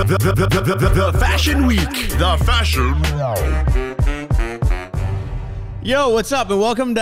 The Fashion Week. The Fashion. Yo, what's up? And welcome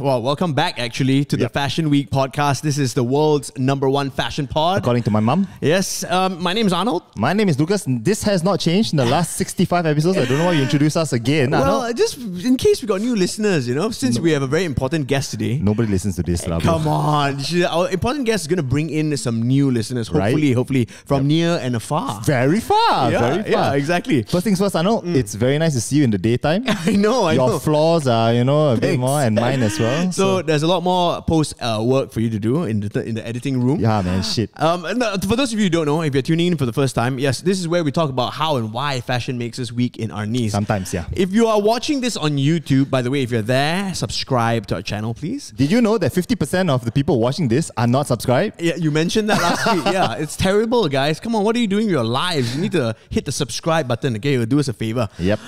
welcome back actually to the Fashion Week podcast. This is the world's #1 fashion pod. According to my mum. Yes, my name is Arnold. My name is Lucas. This has not changed in the last 65 episodes. I don't know why you introduced us again. Well, just in case we got new listeners, since we have a very important guest today. Nobody listens to this. Come on. Our important guest is going to bring in some new listeners, hopefully from near and afar. Very far. Very far. Yeah, exactly. First things first, Arnold, it's very nice to see you in the daytime. I know. Your flaws are, a bit more, and mine as well. So there's a lot more post work for you to do in the editing room. Yeah, man, shit. For those of you who don't know, if you're tuning in for the first time, yes, this is where we talk about how and why fashion makes us weak in our knees. Sometimes, yeah. If you are watching this on YouTube, by the way, if you're there, subscribe to our channel, please. Did you know that 50% of the people watching this are not subscribed? Yeah, you mentioned that last week. Yeah, it's terrible, guys. Come on, what are you doing with your lives? You need to hit the subscribe button, okay? It'll do us a favor. Yep.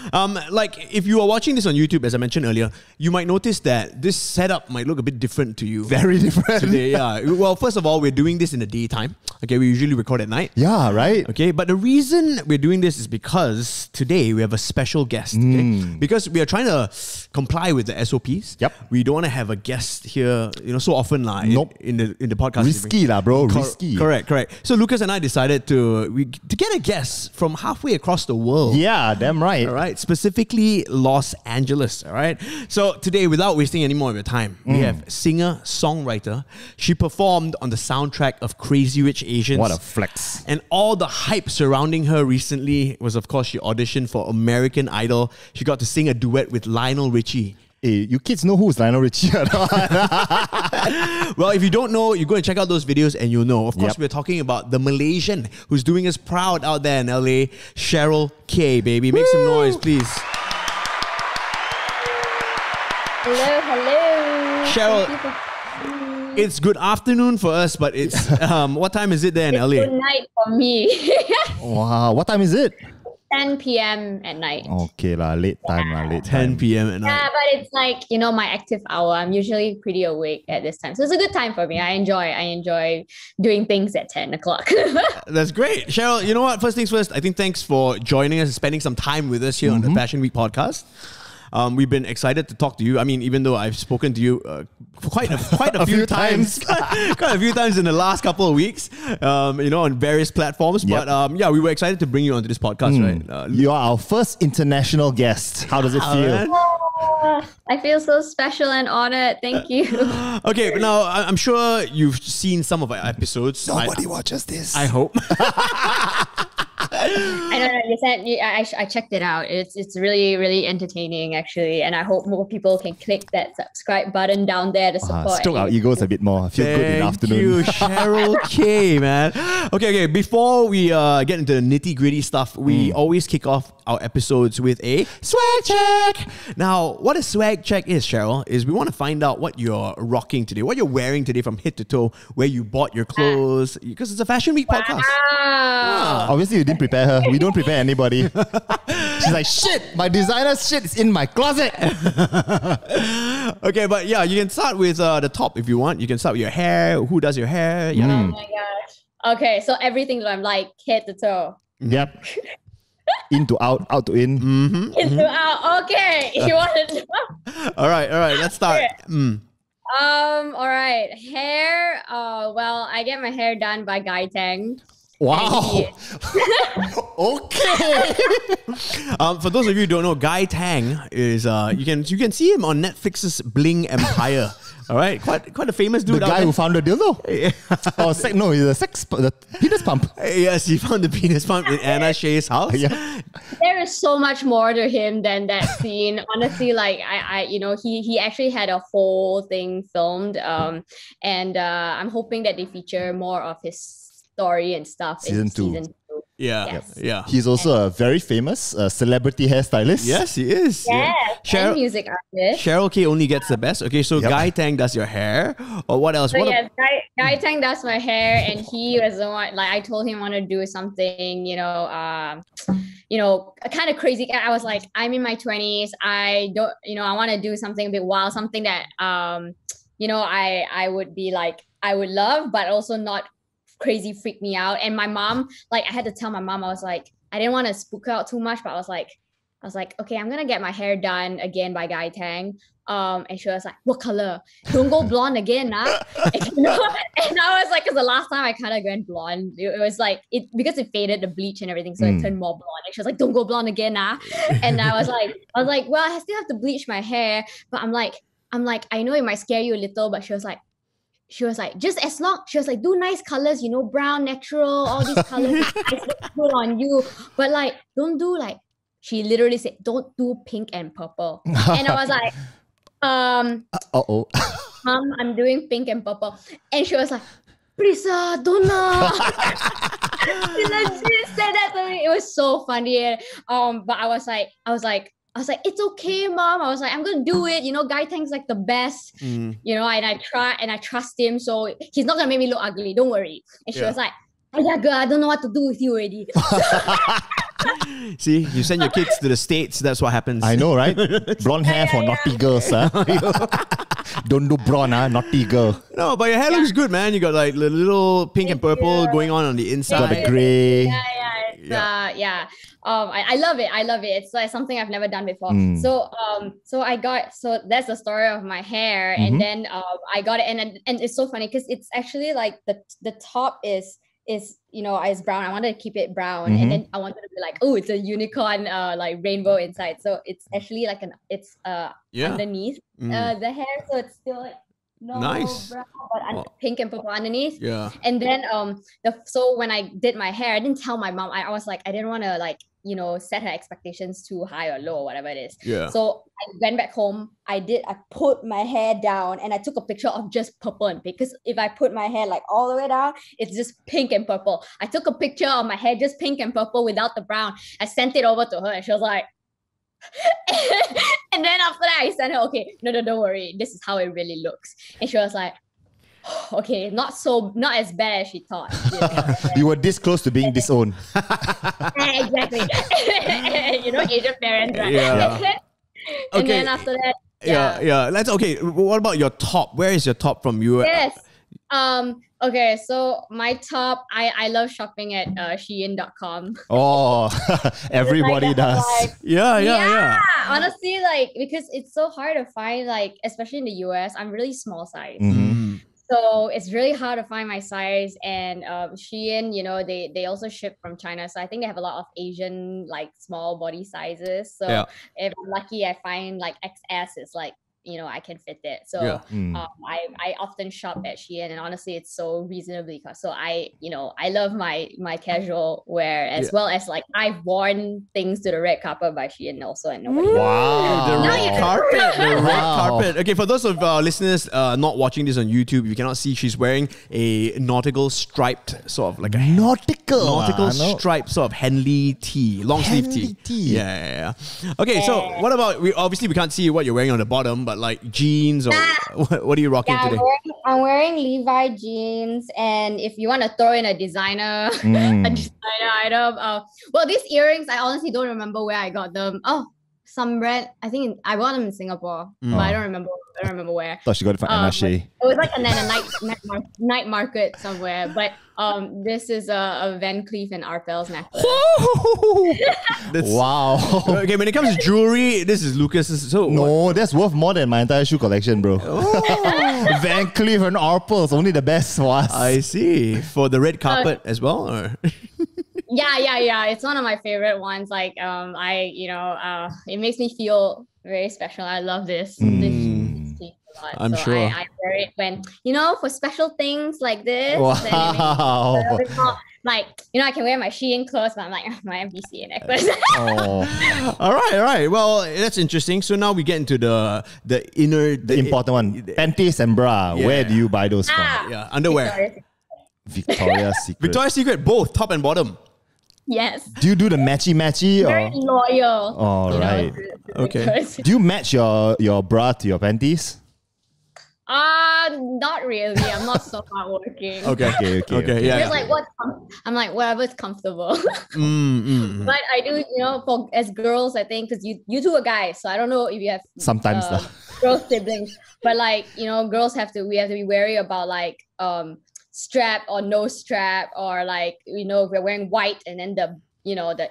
If you are watching this on YouTube, as I mentioned earlier, you might notice that this setup might look a bit different to you. Very different. Today, yeah. Well, first of all, we're doing this in the daytime. Okay, we usually record at night. Yeah, right. Okay, but the reason we're doing this is because today we have a special guest. Okay? Because we are trying to comply with the SOPs. Yep. We don't want to have a guest here, so often in the podcast. Risky bro. Risky. Correct. So Lucas and I decided to get a guest from halfway across the world. Yeah, damn right. All right, specifically Los Angeles. All right. So today, without wasting any more of your time, we have singer-songwriter. She performed on the soundtrack of Crazy Rich Asians. What a flex. And all the hype surrounding her recently was, of course, she auditioned for American Idol. She got to sing a duet with Lionel Richie. Hey, you kids know who's Lionel Richie or not? Well, if you don't know, you go and check out those videos and you'll know. Of course, we're talking about the Malaysian who's doing us proud out there in LA, Cheryl K, baby. Make some noise, please. Hello. Cheryl, it's good afternoon for us, but it's what time is it there in LA? Good night for me. Wow, what time is it? 10 p.m. at night. Okay, late time. 10 p.m. at night. Yeah, but it's like, my active hour. I'm usually pretty awake at this time. So it's a good time for me. I enjoy doing things at 10 o'clock. That's great. Cheryl, you know what? First things first, I think thanks for joining us and spending some time with us here on the Fashion Week podcast. We've been excited to talk to you. I mean, even though I've spoken to you quite a few times, quite a few times in the last couple of weeks, on various platforms. Yep. But we were excited to bring you onto this podcast, right? You are our first international guest. How does it feel? I feel so special and honored. Thank you. Okay, but now I'm sure you've seen some of our episodes. Nobody watches this. I hope. I don't know. You said I checked it out. It's really, really entertaining, actually, and I hope more people can click that subscribe button down there to support. Stroke our egos a bit more. I feel good in the afternoon. Thank you, Cheryl K, man. Okay. Before we get into the nitty gritty stuff, we always kick off our episodes with a swag check. Now, what a swag check is, Cheryl, is we want to find out what you're rocking today, what you're wearing today from head to toe, where you bought your clothes, because it's a Fashion Week podcast. Obviously, you didn't prepare her. We don't prepare anybody. She's like, shit, my designer shit is in my closet. Okay, but yeah, you can start with the top if you want. You can start with your hair. Who does your hair? Yeah. Oh my gosh. Okay, so everything that I'm like head to toe. Yep. In to out, out to in. In to out. Okay. You want to know? All right. Let's start. All right. Hair. Well, I get my hair done by Guy Tang. Wow. Okay. For those of you who don't know, Guy Tang is you can see him on Netflix's Bling Empire. All right, quite a famous dude. The guy who found the dildo. He's the penis pump. Yes, he found the penis pump in Anna Shay's house. Yeah. There is so much more to him than that scene. Honestly, like he actually had a whole thing filmed. And I'm hoping that they feature more of his story and stuff in season 2. Yeah. He's also a very famous celebrity hairstylist. Yes, he is. Yes, and music artist. Cheryl K only gets the best. Okay, so Guy Tang does your hair, or what else? So Guy Tang does my hair, and he was the one. Like I told him I want to do something, kind of crazy. I was like, I'm in my 20s. I don't, I want to do something a bit wild, something that, I would be like, I would love, but also not crazy freaked me out. And my mom, like, I had to tell my mom, I was like, I didn't want to spook her out too much, but I was like, okay, I'm gonna get my hair done again by Guy Tang. And she was like, what color? Don't go blonde again, nah? And I was like, because the last time I kind of went blonde, it was like, because it faded the bleach and everything, so it turned more blonde. And she was like, don't go blonde again, nah? And I was like, well, I still have to bleach my hair, but I'm like, I know it might scare you a little, but she was like, just as long, she was like, do nice colors, you know, brown, natural, all these colors, nice, look good on you. But like, don't do like, she literally said, don't do pink and purple. And I was like, Mom, I'm doing pink and purple. And she was like, Prisa, don't know. She legit said that to me. It was so funny. But I was like, it's okay, Mom. I was like, I'm gonna do it. You know, Guy Tang's like the best. You know, and I trust him, so he's not gonna make me look ugly. Don't worry. And she was like, oh yeah, girl, I don't know what to do with you already. See, you send your kids to the States, that's what happens. I know, right? Blonde hair for naughty girls, huh? Don't do blonde, huh? Naughty girl. No, but your hair looks good, man. You got like the little pink and purple going on the inside. Got the grey. I love it. It's like something I've never done before. So that's the story of my hair. And then I got it, and it's so funny because it's actually like the top is you know, is brown. I wanted to keep it brown, and then I wanted to be like, oh, it's a unicorn, like rainbow inside. So it's actually like underneath the hair, so it's still like nice brown, but pink and purple underneath. Yeah. And then so when I did my hair, I didn't tell my mom. I was like, I didn't want to like, you know, set her expectations too high or low or whatever it is. Yeah. So I went back home. I put my hair down and I took a picture of just purple and pink. Because if I put my hair like all the way down, it's just pink and purple. I took a picture of my hair just pink and purple without the brown. I sent it over to her and she was like, and then after that I sent her, okay, no, don't worry, this is how it really looks. And she was like, okay, not as bad as she thought. You were this close to being disowned. Exactly. You know, Asian parents, right? Yeah. And then after that, yeah. Let's okay. What about your top? Where is your top from? You? Yes. Okay, so my top, I love shopping at Shein.com. Oh, everybody does. Like, yeah. Honestly, like, because it's so hard to find, like, especially in the US, I'm really small size. So it's really hard to find my size. And Shein, you know, they also ship from China. So I think they have a lot of Asian, like, small body sizes. So if I'm lucky, I find like XS is like, you know, I can fit it. So I often shop at Shein, and honestly, it's so reasonably cost. So I love my casual wear as well as like I've worn things to the red carpet by Shein also, and nobody. Wow, the red carpet, the red carpet. Okay, for those of our listeners not watching this on YouTube, you cannot see. She's wearing a nautical striped sort of like a nautical striped sort of Henley tee, long sleeve tee. Yeah. Okay, so what about we can't see what you're wearing on the bottom, but like jeans or what are you rocking today? I'm wearing Levi jeans, and if you want to throw in a designer item, well, these earrings, I honestly don't remember where I got them. Oh, some brand, I think I bought them in Singapore, but I don't remember where. Thought she got it from Anashe. It was like a night market somewhere, but this is a Van Cleef and Arpels necklace. Wow. Okay, when it comes to jewelry, this is Lucas's. So no, that's worth more than my entire shoe collection, bro. Van Cleef and Arpels, only the best for us. I see. For the red carpet as well, or? Yeah. It's one of my favorite ones. Like, it makes me feel very special. I love this. I'm sure. I wear it when, for special things like this. Wow. Like, I can wear my Shein clothes, but I'm like, my MBCA necklace. All right. Well, that's interesting. So now we get into the important one. Panties and bra. Yeah. Where do you buy those from? Yeah, underwear. Victoria's Secret. Victoria's Secret, both top and bottom. Yes. Do you do the matchy? Very loyal. Oh, right. Okay. Do you match your bra to your panties? Not really. I'm not so hardworking. Okay. Yeah. Just like I'm like whatever's comfortable. But I do, for as girls, I think because you two are guys, so I don't know if you have sometimes girl siblings, but like girls we have to be wary about like strap or no strap, or like, you know, we're wearing white and then the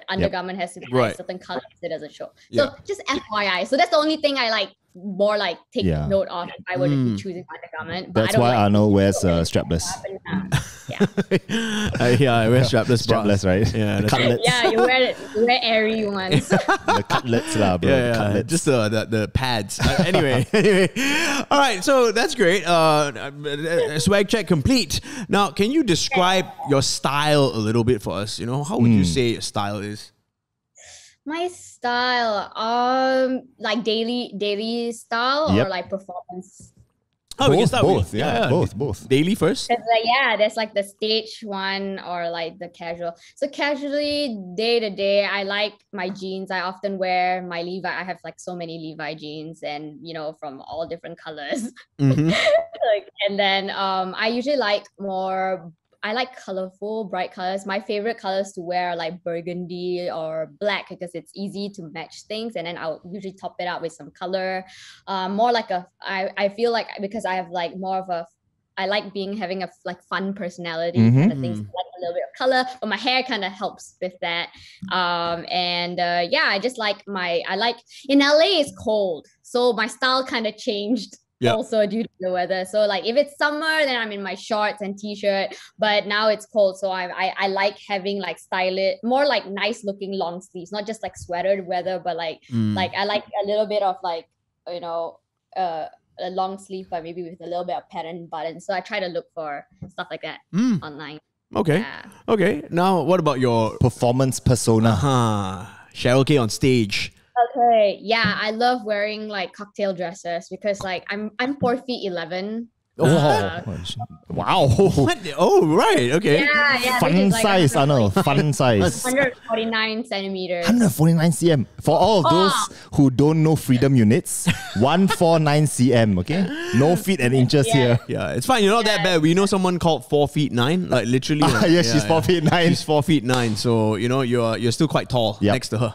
undergarment has to be a certain color so it doesn't show. So just FYI. So that's the only thing I like more like take note of if I were to be choosing undergarment. But that's why Arnold wears strapless. I wear strapless bras. Strapless, right? Yeah, the cutlets. Yeah, you wear airy ones. The cutlets lah, bro. Yeah, Cutlets. just the pads. Anyway. All right, so that's great. Swag check complete. Now, can you describe your style a little bit for us? You know, how would you say your style is? My style, like daily style or like performance. Oh, we can start both. with Both. Daily first. There's like the stage one or like the casual. So casually, day to day, I like my jeans. I often wear my Levi. I have like so many Levi jeans, and you know, from all different colors. And then I usually like more. I like colorful, bright colors. My favorite colors to wear are like burgundy or black because it's easy to match things. And then I'll usually top it out with some color. More like I feel like because I have like more of I like having a like fun personality kind of things. I like a little bit of color, but my hair kind of helps with that. I just like in LA it's cold. So my style kind of changed. Also due to the weather. So like if it's summer, then I'm in my shorts and t-shirt, but now it's cold. So I like having like stylish, more like nice looking long sleeves, not just like sweater weather, but like I like a little bit of like, you know, a long sleeve, but maybe with a little bit of pattern buttons. So I try to look for stuff like that online. Okay. Yeah. Okay. Now what about your performance persona? Cheryl K on stage. Okay, yeah, I love wearing like cocktail dresses because like I'm 4'11". Wow. What? Oh, right. Okay. Yeah. Fun size, Arnold. Fun size. 149 centimeters. 149 cm. For all of those who don't know freedom units, 149 cm, okay? No feet and inches here. Yeah, it's fine. You're not that bad. We know someone called 4'9", like literally. She's 4'9". She's 4'9". So, you know, you're still quite tall next to her.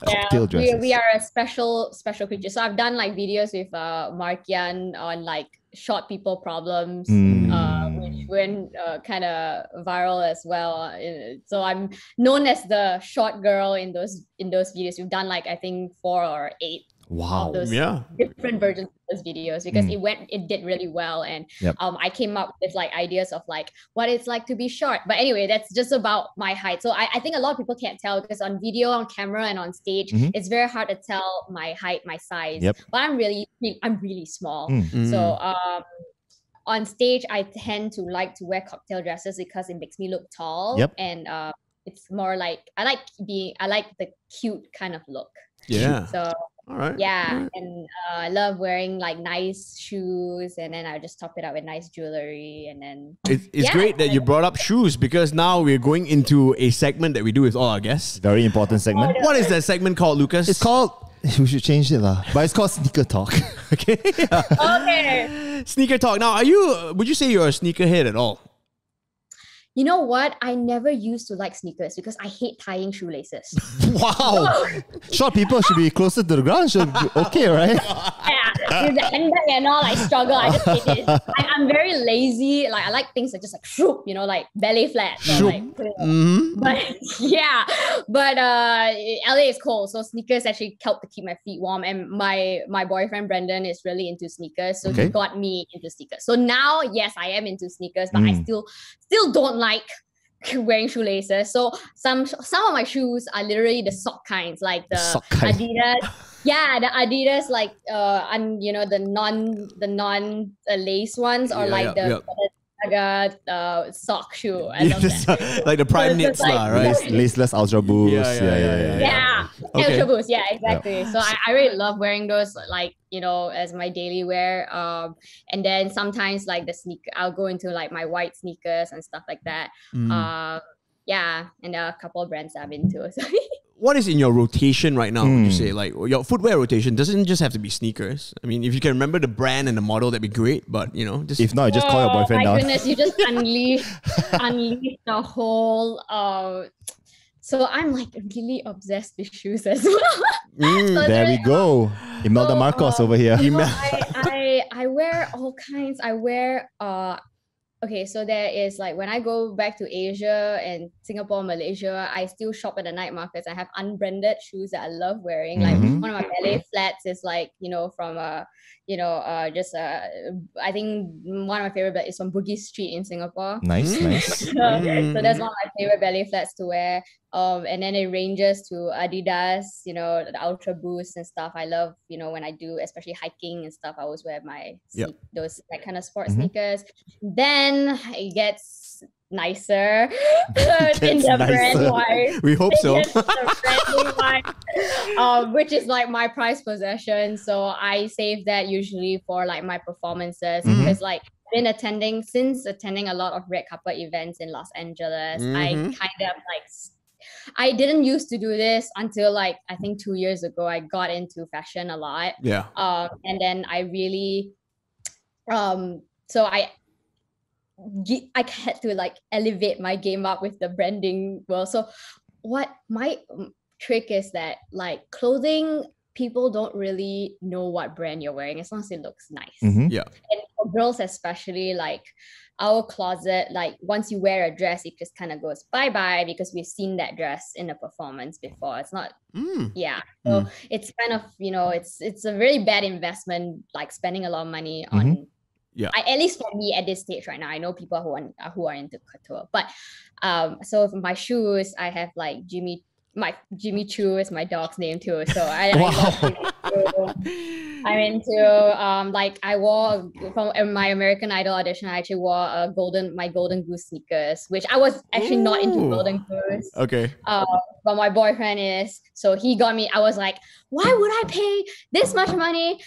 Cocktail dresses. We are a special creature. So I've done like videos with Mark Yan on like short people problems, which went kind of viral as well. So I'm known as the short girl in those videos. We've done like I think 4 or 8 of those different versions of those videos because it did really well, and I came up with like ideas of like what it's like to be short. But anyway, that's just about my height. So I think a lot of people can't tell because on video, on camera, and on stage, it's very hard to tell my height, my size. But I'm really small. So on stage, I tend to like to wear cocktail dresses because it makes me look tall, and it's more like I like the cute kind of look. Yeah. So. All right. Yeah, and I love wearing like nice shoes, and then I just top it up with nice jewelry, and then it's great that you brought up shoes because now we're going into a segment that we do with all our guests. Very important segment. What is that segment called, Lucas? It's called. We should change it lah. But it's called Sneaker Talk. Okay. Okay. Sneaker Talk. Now, would you say you're a sneakerhead at all? You know what? I never used to like sneakers because I hate tying shoelaces. Wow. Short people should be closer to the ground. Should be okay, right? Yeah. With the handbag and all, I struggle. I just hate it. I'm very lazy. Like I like things that just like shoop, you know, like belly flat. So, like, but LA is cold, so sneakers actually help to keep my feet warm. And my boyfriend Brendan is really into sneakers, so he got me into sneakers. So now, yes, I am into sneakers, but I still don't like wearing shoelaces. So some of my shoes are literally the sock kinds, like the Adidas. Yeah, the Adidas, like you know, the non lace ones, or the sock shoe. I love that. Like the prime knits, right? Laceless Ultra Boost. Yeah. Ultra Boost. Yeah, exactly. So I really love wearing those, like, you know, as my daily wear. And then sometimes like the sneaker, I'll go into like my white sneakers and stuff like that. Yeah, and there are a couple of brands I've been to. So. What is in your rotation right now, would you say? Like, your footwear rotation doesn't just have to be sneakers. I mean, if you can remember the brand and the model, that'd be great. But, you know, just... If not, just call your boyfriend down. My goodness, you just unleash the whole... So I'm like really obsessed with shoes as well. So there we go. Imelda Marcos over here. I wear all kinds. I wear okay, so there is like when I go back to Asia and Singapore, Malaysia, I still shop at the night markets. I have unbranded shoes that I love wearing. Like one of my ballet flats is like, from I think one of my favorite is from Bugis Street in Singapore. Nice. So that's one of my favorite ballet flats to wear. And then it ranges to Adidas, the Ultra Boost and stuff. I love, when I do, especially hiking and stuff, I always wear my those like kind of sports sneakers. Then it gets nicer in the brand wise. We hope so. Which is like my prized possession. So I save that usually for like my performances because like attending a lot of red carpet events in Los Angeles. I kind of like I didn't used to do this until like I think 2 years ago. I got into fashion a lot. Yeah. And then I really so I had to like elevate my game up with the branding world. So what my trick is that like clothing, people don't really know what brand you're wearing as long as it looks nice. Yeah. And for girls especially, like our closet, like once you wear a dress, it just kind of goes bye-bye because we've seen that dress in a performance before. It's not so it's kind of, it's a really bad investment, like spending a lot of money on at least for me at this stage right now. I know people who are into couture, but so for my shoes, I have like Jimmy Choo is my dog's name too. So I love Jimmy Choo. I'm into like I wore from my American Idol audition. I actually wore my Golden Goose sneakers, which I was actually not into Golden Goose. Okay. But my boyfriend is, so he got me. I was like, why would I pay this much money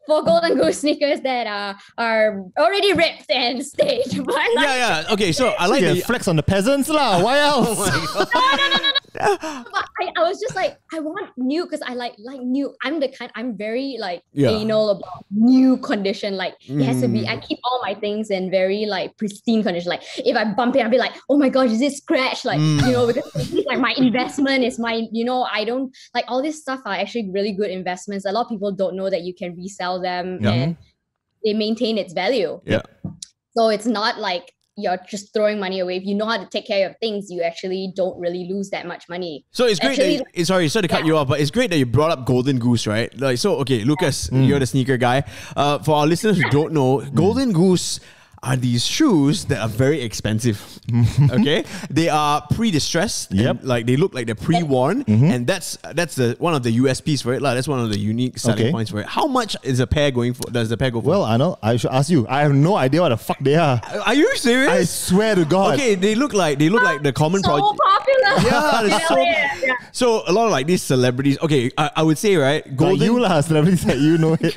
for Golden Goose sneakers that are already ripped and staged? Okay, so I like the flex on the peasants lah. Why else? No. But I was just like, I want new because I like new. I'm very like anal about new condition. Like it has to be. I keep all my things in very like pristine condition. Like if I bump it, I'll be like, oh my gosh, is it scratched? Like because it's like my investment is my. I don't like all this stuff are actually really good investments. A lot of people don't know that you can resell them and they maintain its value. Yeah. So it's not like you're just throwing money away. If you know how to take care of things, you actually don't really lose that much money. So it's great sorry to cut you off, but it's great that you brought up Golden Goose, right? Like, so, okay, Lucas, you're the sneaker guy. For our listeners who don't know, Golden Goose are these shoes that are very expensive. Okay, they are pre-distressed. Yep, like they look like they're pre-worn, and that's one of the USPs for it. That's one of the unique selling points for it. How much is a pair going for? Does the pair go for? Well, I know. I should ask you. I have no idea what the fuck they are. Are you serious? I swear to God. Okay, they look like the common project. So popular. Yeah, so a lot of like these celebrities. Okay, I would say right. Golden, you lah, celebrities that you know it.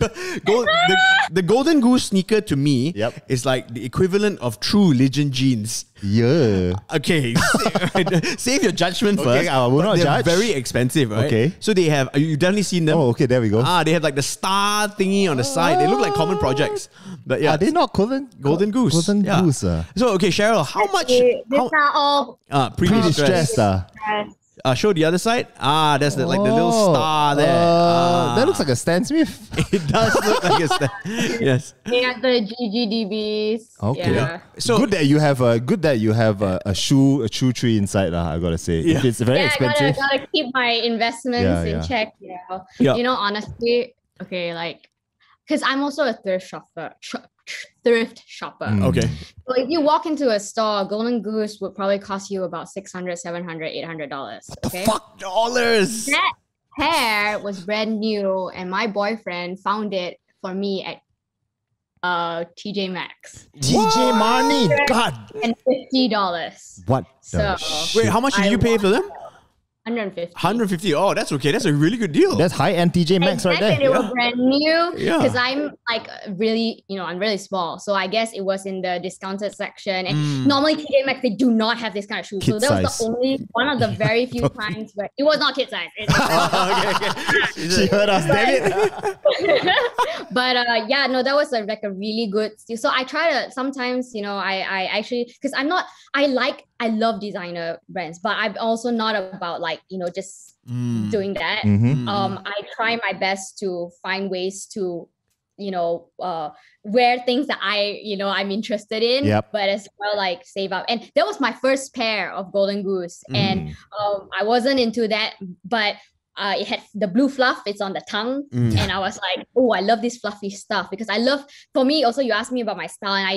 The Golden Goose sneaker to me is like the equivalent of True Religion jeans. Yeah. Okay. Save your judgment first. Okay, I will not they're judge. very expensive, right? Okay. So they have. You've definitely seen them. Oh, okay. There we go. They have like the star thingy on the side. They look like common projects. But yeah, are they not Golden Goose? Golden Goose. So okay, Cheryl, how much? These are all pre-distressed. Show the other side. That's the little star there. That looks like a Stan Smith. It does look like a Stan. Yes. They are the GGDBs. Okay. Yeah. So good that you have a shoe tree inside. I gotta say, if it's very expensive. Gotta keep my investments in check. Honestly, okay, like because I'm also a thrift shopper. Okay. So if you walk into a store, Golden Goose would probably cost you about $600, $700, $800. Okay? Fuck dollars. That pair was brand new, and my boyfriend found it for me at TJ Maxx. TJ Marnie, God. And $50. What? So wait, how much did you pay for them? 150. 150. Oh, that's okay. That's a really good deal. That's high-end TJ Maxx right there. They were brand new Yeah. because I'm like really, I'm really small. So I guess it was in the discounted section. And normally TJ Maxx, they do not have this kind of shoes. Kid so that was size. the only one of the very few times where it was not kid size. Okay. She heard us, damn it. But that was like a really good steal. So I try to sometimes, I actually, because I love designer brands, but I'm also not about like, just doing that. Mm-hmm. I try my best to find ways to wear things that I'm interested in, but as well like save up. And that was my first pair of Golden Goose, and I wasn't into that, but it had the blue fluff. It's on the tongue, and I was like, oh, I love this fluffy stuff because for me also. You asked me about my style, and I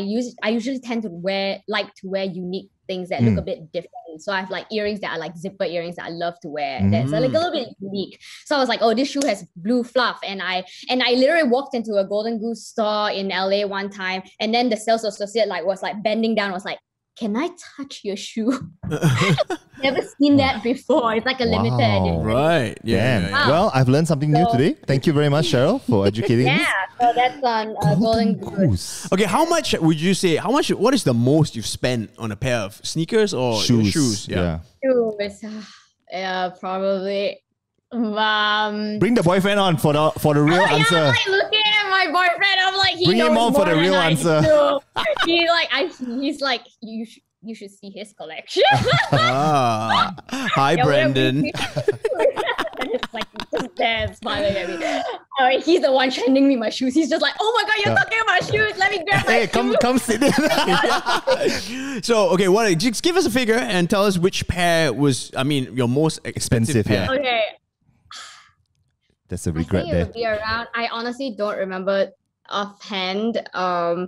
usually tend to wear unique things that look a bit different. So I have like earrings that are like zipper earrings that I love to wear. That's like a little bit unique. So I was like, oh, this shoe has blue fluff, and I literally walked into a Golden Goose store in LA one time, and then the sales associate was bending down, was like, can I touch your shoe? Never seen that before. It's like a limited edition. Right. Yeah. Wow. Well, I've learned something new today. Thank you very much, Cheryl, for educating me. So that's on Golden Goose. Okay, how much would you say? What is the most you've spent on a pair of sneakers or shoes? Shoes. Probably. Bring the boyfriend on for the real answer. I'm like looking at my boyfriend. I'm like, bring him on for the real answer. He's like, you should see his collection. Hi, Brandon. It's like just there smiling at me. He's the one sending me my shoes. He's just like, oh my god, you're talking about shoes. Let me grab my shoes. Come sit in. So, okay, just give us a figure and tell us which pair was, your most expensive pair. Okay. That's a regret I think it would be around. I honestly don't remember offhand. Let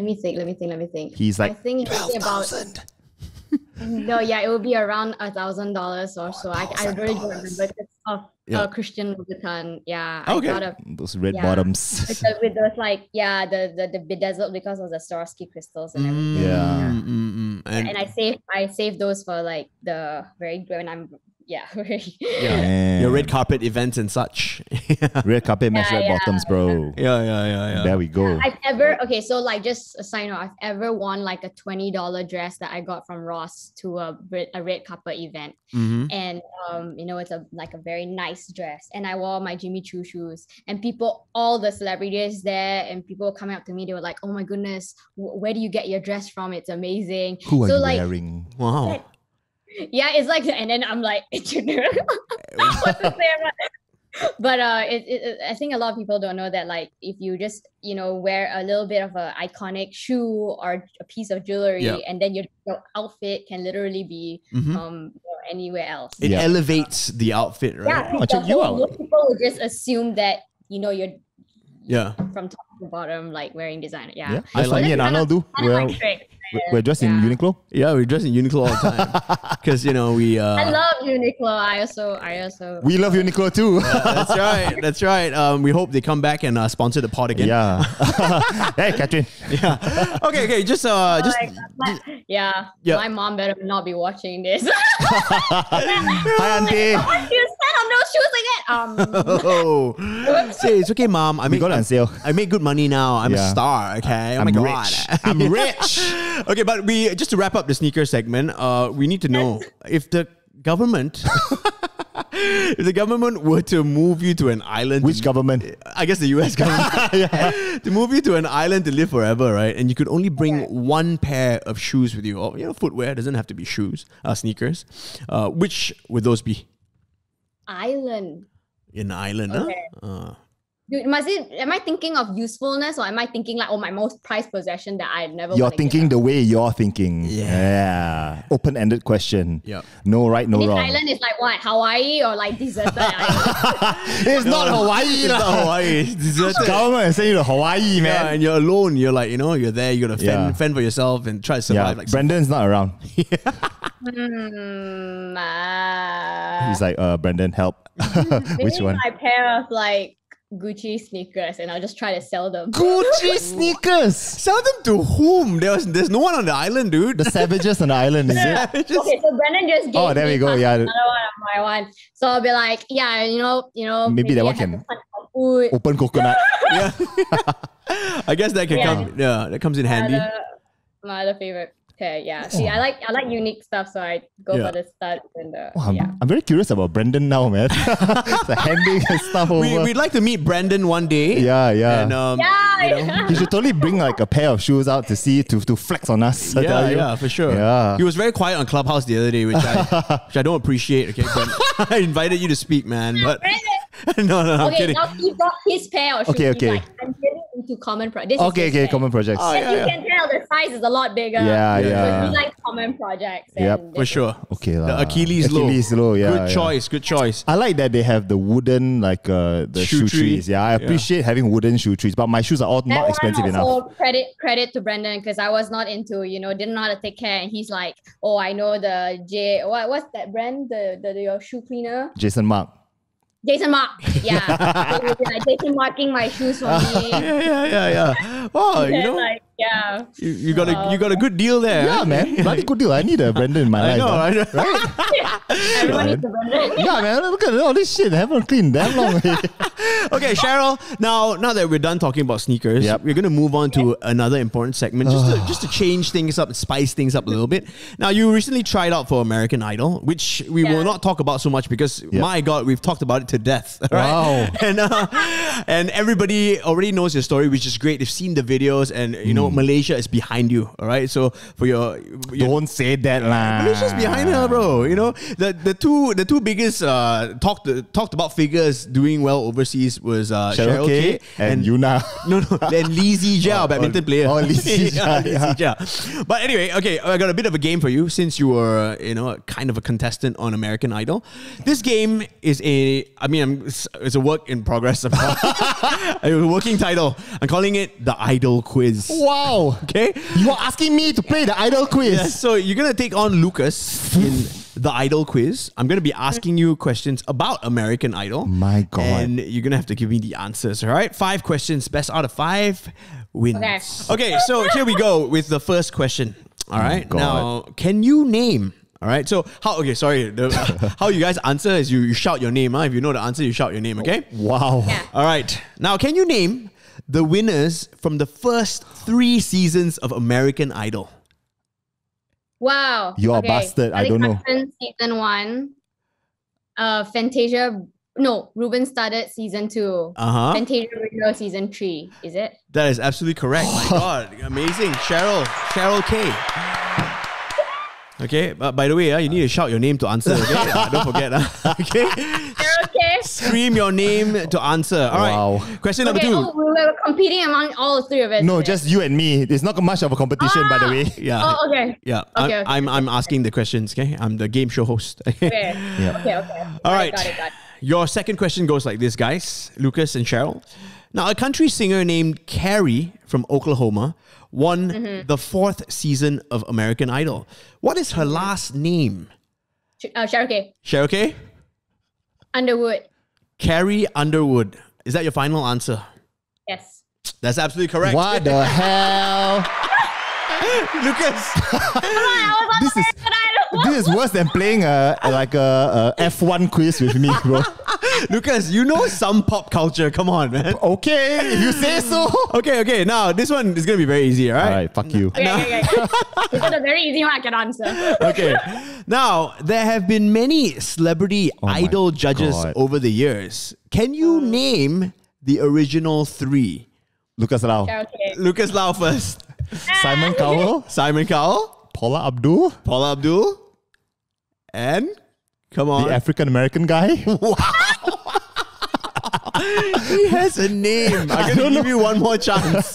me think. He's like, I think it would be about. No, yeah, it would be around $1,000 or so. I really don't remember. It's Christian Louboutin. Yeah. Okay. Those red bottoms. With those the bedazzled because of the Swarovski crystals and everything. And I saved those for like the when I'm. Your red carpet events and such. Red carpet match red bottoms, bro. Yeah. There we go. So like just a side note, I've ever won like a $20 dress that I got from Ross to a red carpet event. And it's a very nice dress. And I wore my Jimmy Choo shoes, and all the celebrities there and people coming up to me, they were like, oh my goodness, where do you get your dress from? It's amazing. Who are you wearing? Wow. Yeah, it's like, and then I'm like, what to say about it? But I think a lot of people don't know that, like, if you just wear a little bit of an iconic shoe or a piece of jewelry, and then your outfit can literally be anywhere else. It elevates the outfit, right? Yeah, check you out. People will just assume that you're from top to bottom, like wearing designer. Yeah. That's what me and Arnold do. We're dressed in Uniqlo. Yeah, we're dressed in Uniqlo all the time because we. I love Uniqlo. I also. We love Uniqlo too. That's right. We hope they come back and sponsor the pod again. Yeah. Hey, Catherine. Yeah. Okay. Just. My mom better not be watching this. Hi, auntie. What you spend on those shoes again? Say it's okay, mom. We got it on sale. I make good money now. I'm a star. Okay. Oh my god. I'm rich. Okay, but just to wrap up the sneaker segment, we need to know if the government were to move you to an island. Which government? I guess the US government. To move you to an island to live forever, right? And you could only bring one pair of shoes with you, or footwear. It doesn't have to be shoes, sneakers. Which would those be? Island. In Ireland, okay. Huh? Am I thinking of usefulness, or am I thinking like, my most prized possession that I never? You're thinking the way you're thinking. Yeah. Open-ended question. Yeah. No right, no wrong. This island is like what? Hawaii or like deserted island? It's not Hawaii. It's not Hawaii. It's deserted. Government is saying you to Hawaii, man. Yeah, and you're alone. You're like, you're there. You gotta fend for yourself and try to survive. Like Brendan's not around. He's like, Brendan, help. Which one? My pair of like Gucci sneakers, and I'll just try to sell them. Gucci sneakers? Sell them to whom? There's no one on the island, dude. The savages on the island, is it? Okay, so Brendan just gave there we go. another one of my one. So I'll be like, maybe that one can open coconut. Yeah. I guess that can come. Yeah, that comes in handy. My other favorite. Okay, yeah. See, I like unique stuff, so I go for the studs and the. I'm very curious about Brendan now, man. The handing and stuff over. We'd like to meet Brendan one day. Yeah. And, you should totally bring like a pair of shoes out to see to flex on us. Yeah, for sure. Yeah. He was very quiet on Clubhouse the other day, which I don't appreciate. Okay, but I invited you to speak, man. But No, I'm Okay, kidding. now he got his pair of shoes. Okay, He's okay. like, I'm getting into common projects. Okay, common projects. Oh, As yeah, you yeah. can tell, the size is a lot bigger. Yeah, So yeah. he likes common projects. Yep. and For sure. Okay, The lah. Achilles low. yeah. Good yeah. choice. Good choice. I like that they have the wooden, like the Shoe shoe tree. trees. Yeah, I appreciate having wooden shoe trees, but my shoes are all That not one expensive enough. also credit to Brendan because I was not into, didn't know how to take care. And he's like, oh, I know the what's that brand? The your shoe cleaner? Jason Mark. Jason Mark. Yeah. So he was like Jason marking my shoes for me. Yeah. Wow, And you know, like, yeah. you got a good deal there. Yeah, man. Bloody good deal. I need a Brendan in my I life. know, huh? I know. Everyone needs a Brendan. Yeah, man. Look at all this shit. I haven't cleaned that long. Okay, Cheryl. Now that we're done talking about sneakers, Yep. we're gonna move on to another important segment, just to change things up, spice things up a little bit. Now, you recently tried out for American Idol, which we will not talk about so much because my God, we've talked about it to death. Right? Wow. And everybody already knows your story, which is great. They've seen the videos, and Malaysia is behind you. All right, so for your Don't say that, lah. Malaysia's behind her, bro. You know, the two biggest talked about figures doing well overseas was Cheryl K and Yuna. No, and Lee Zijia, badminton player. Oh, Lee Zijia, Lee Zijia. But anyway, okay, I got a bit of a game for you since you were, kind of a contestant on American Idol. This game is it's a work in progress. A working title. I'm calling it the Idol Quiz. Wow. Okay? You are asking me to play the Idol quiz. Yeah, so you're going to take on Lucas in the Idol Quiz. I'm going to be asking you questions about American Idol. My God. And you're going to have to give me the answers, all right? 5 questions, best out of 5 wins. Okay, so here we go with the first question. All right. God. Now, can you name... All right, so how you guys answer is you shout your name. If you know the answer, you shout your name, okay? Wow. Yeah. All right. Now, can you name the winners from the first 3 seasons of American Idol? Wow. You are bastard. I don't know. Hudson, season 1. Fantasia. No, Ruben started season 2. Fantasia Radio season 3. Is it? That is absolutely correct. My God, amazing, Cheryl K. Okay, but by the way, you need to shout your name to answer. Okay, don't forget. Okay, Okay. scream your name to answer. All right. Wow. Question number Okay, 2. we were competing among all 3 of us. No, is it? just you and me. It's not much of a competition, by the way. Yeah. Oh, okay. Yeah. Okay, I'm asking the questions. Okay, I'm the game show host. Okay. Yeah. Okay. All right. Got it. Your second question goes like this, guys. Lucas and Cheryl. Now, a country singer named Carrie from Oklahoma won the 4th season of American Idol. What is her last name? Cheryl K. Cheryl K? Underwood. Carrie Underwood. Is that your final answer? Yes. That's absolutely correct. What the hell? Lucas. This is this is worse than playing a F1 quiz with me, bro. Lucas, you know some pop culture. Come on, man. Okay, if you say so. Okay. Now, this one is going to be very easy, all right? All right, fuck you. Okay. It's a very easy one I can answer. Okay. Now, there have been many celebrity my idol judges God. over the years. Can you name the original 3? Lucas Lau, Cheryl K. Lucas Lau first. Simon Cowell, Simon Cowell, Paula Abdul, Paula Abdul, and come on. the African American guy. He has a name. I'm going to give you one more chance.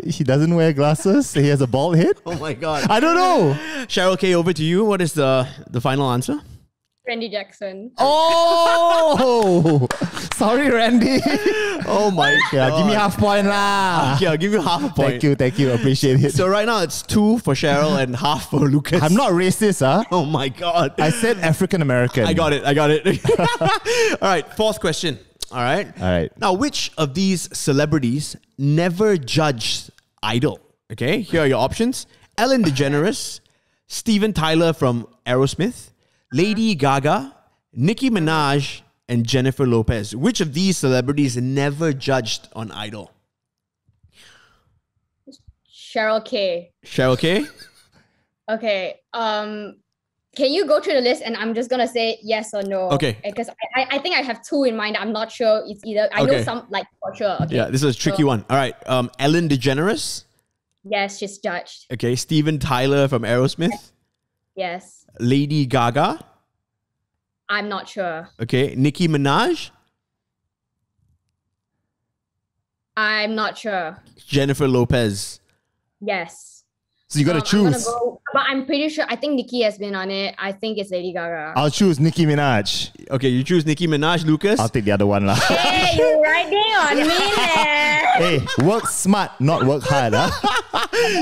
He doesn't wear glasses. He has a bald head. Oh my God. I don't know. Cheryl K, over to you. What is the final answer? Randy Jackson. Oh, sorry, Randy. Oh my Yeah, God. give me half point lah. Okay, I'll give you half a point. Thank you, appreciate it. So right now it's 2 for Cheryl and half for Lucas. I'm not racist, huh? Oh my God. I said African American. I got it. All right, 4th question. All right. All right. Now, which of these celebrities never judged Idol? Okay, here are your options. Ellen DeGeneres, Steven Tyler from Aerosmith, Lady Gaga, Nicki Minaj, and Jennifer Lopez. Which of these celebrities never judged on Idol? Cheryl K. Cheryl K? Okay. Can you go through the list and I'm just gonna say yes or no? Okay. Because I think I have 2 in mind. I'm not sure it's either. I know Okay. some like for sure. Okay. Yeah, this is a tricky one. All right. Ellen DeGeneres. Yes, she's judged. Okay. Steven Tyler from Aerosmith. Yes. Lady Gaga. I'm not sure. Okay. Nicki Minaj. I'm not sure. Jennifer Lopez. Yes. So you got to choose. But I'm pretty sure. I think Nicki has been on it. I think it's Lady Gaga. I'll choose Nicki Minaj. Okay, you choose Nicki Minaj, Lucas. I'll take the other one lah. Hey, you're right there on me, man. Hey, work smart, not work hard. Huh?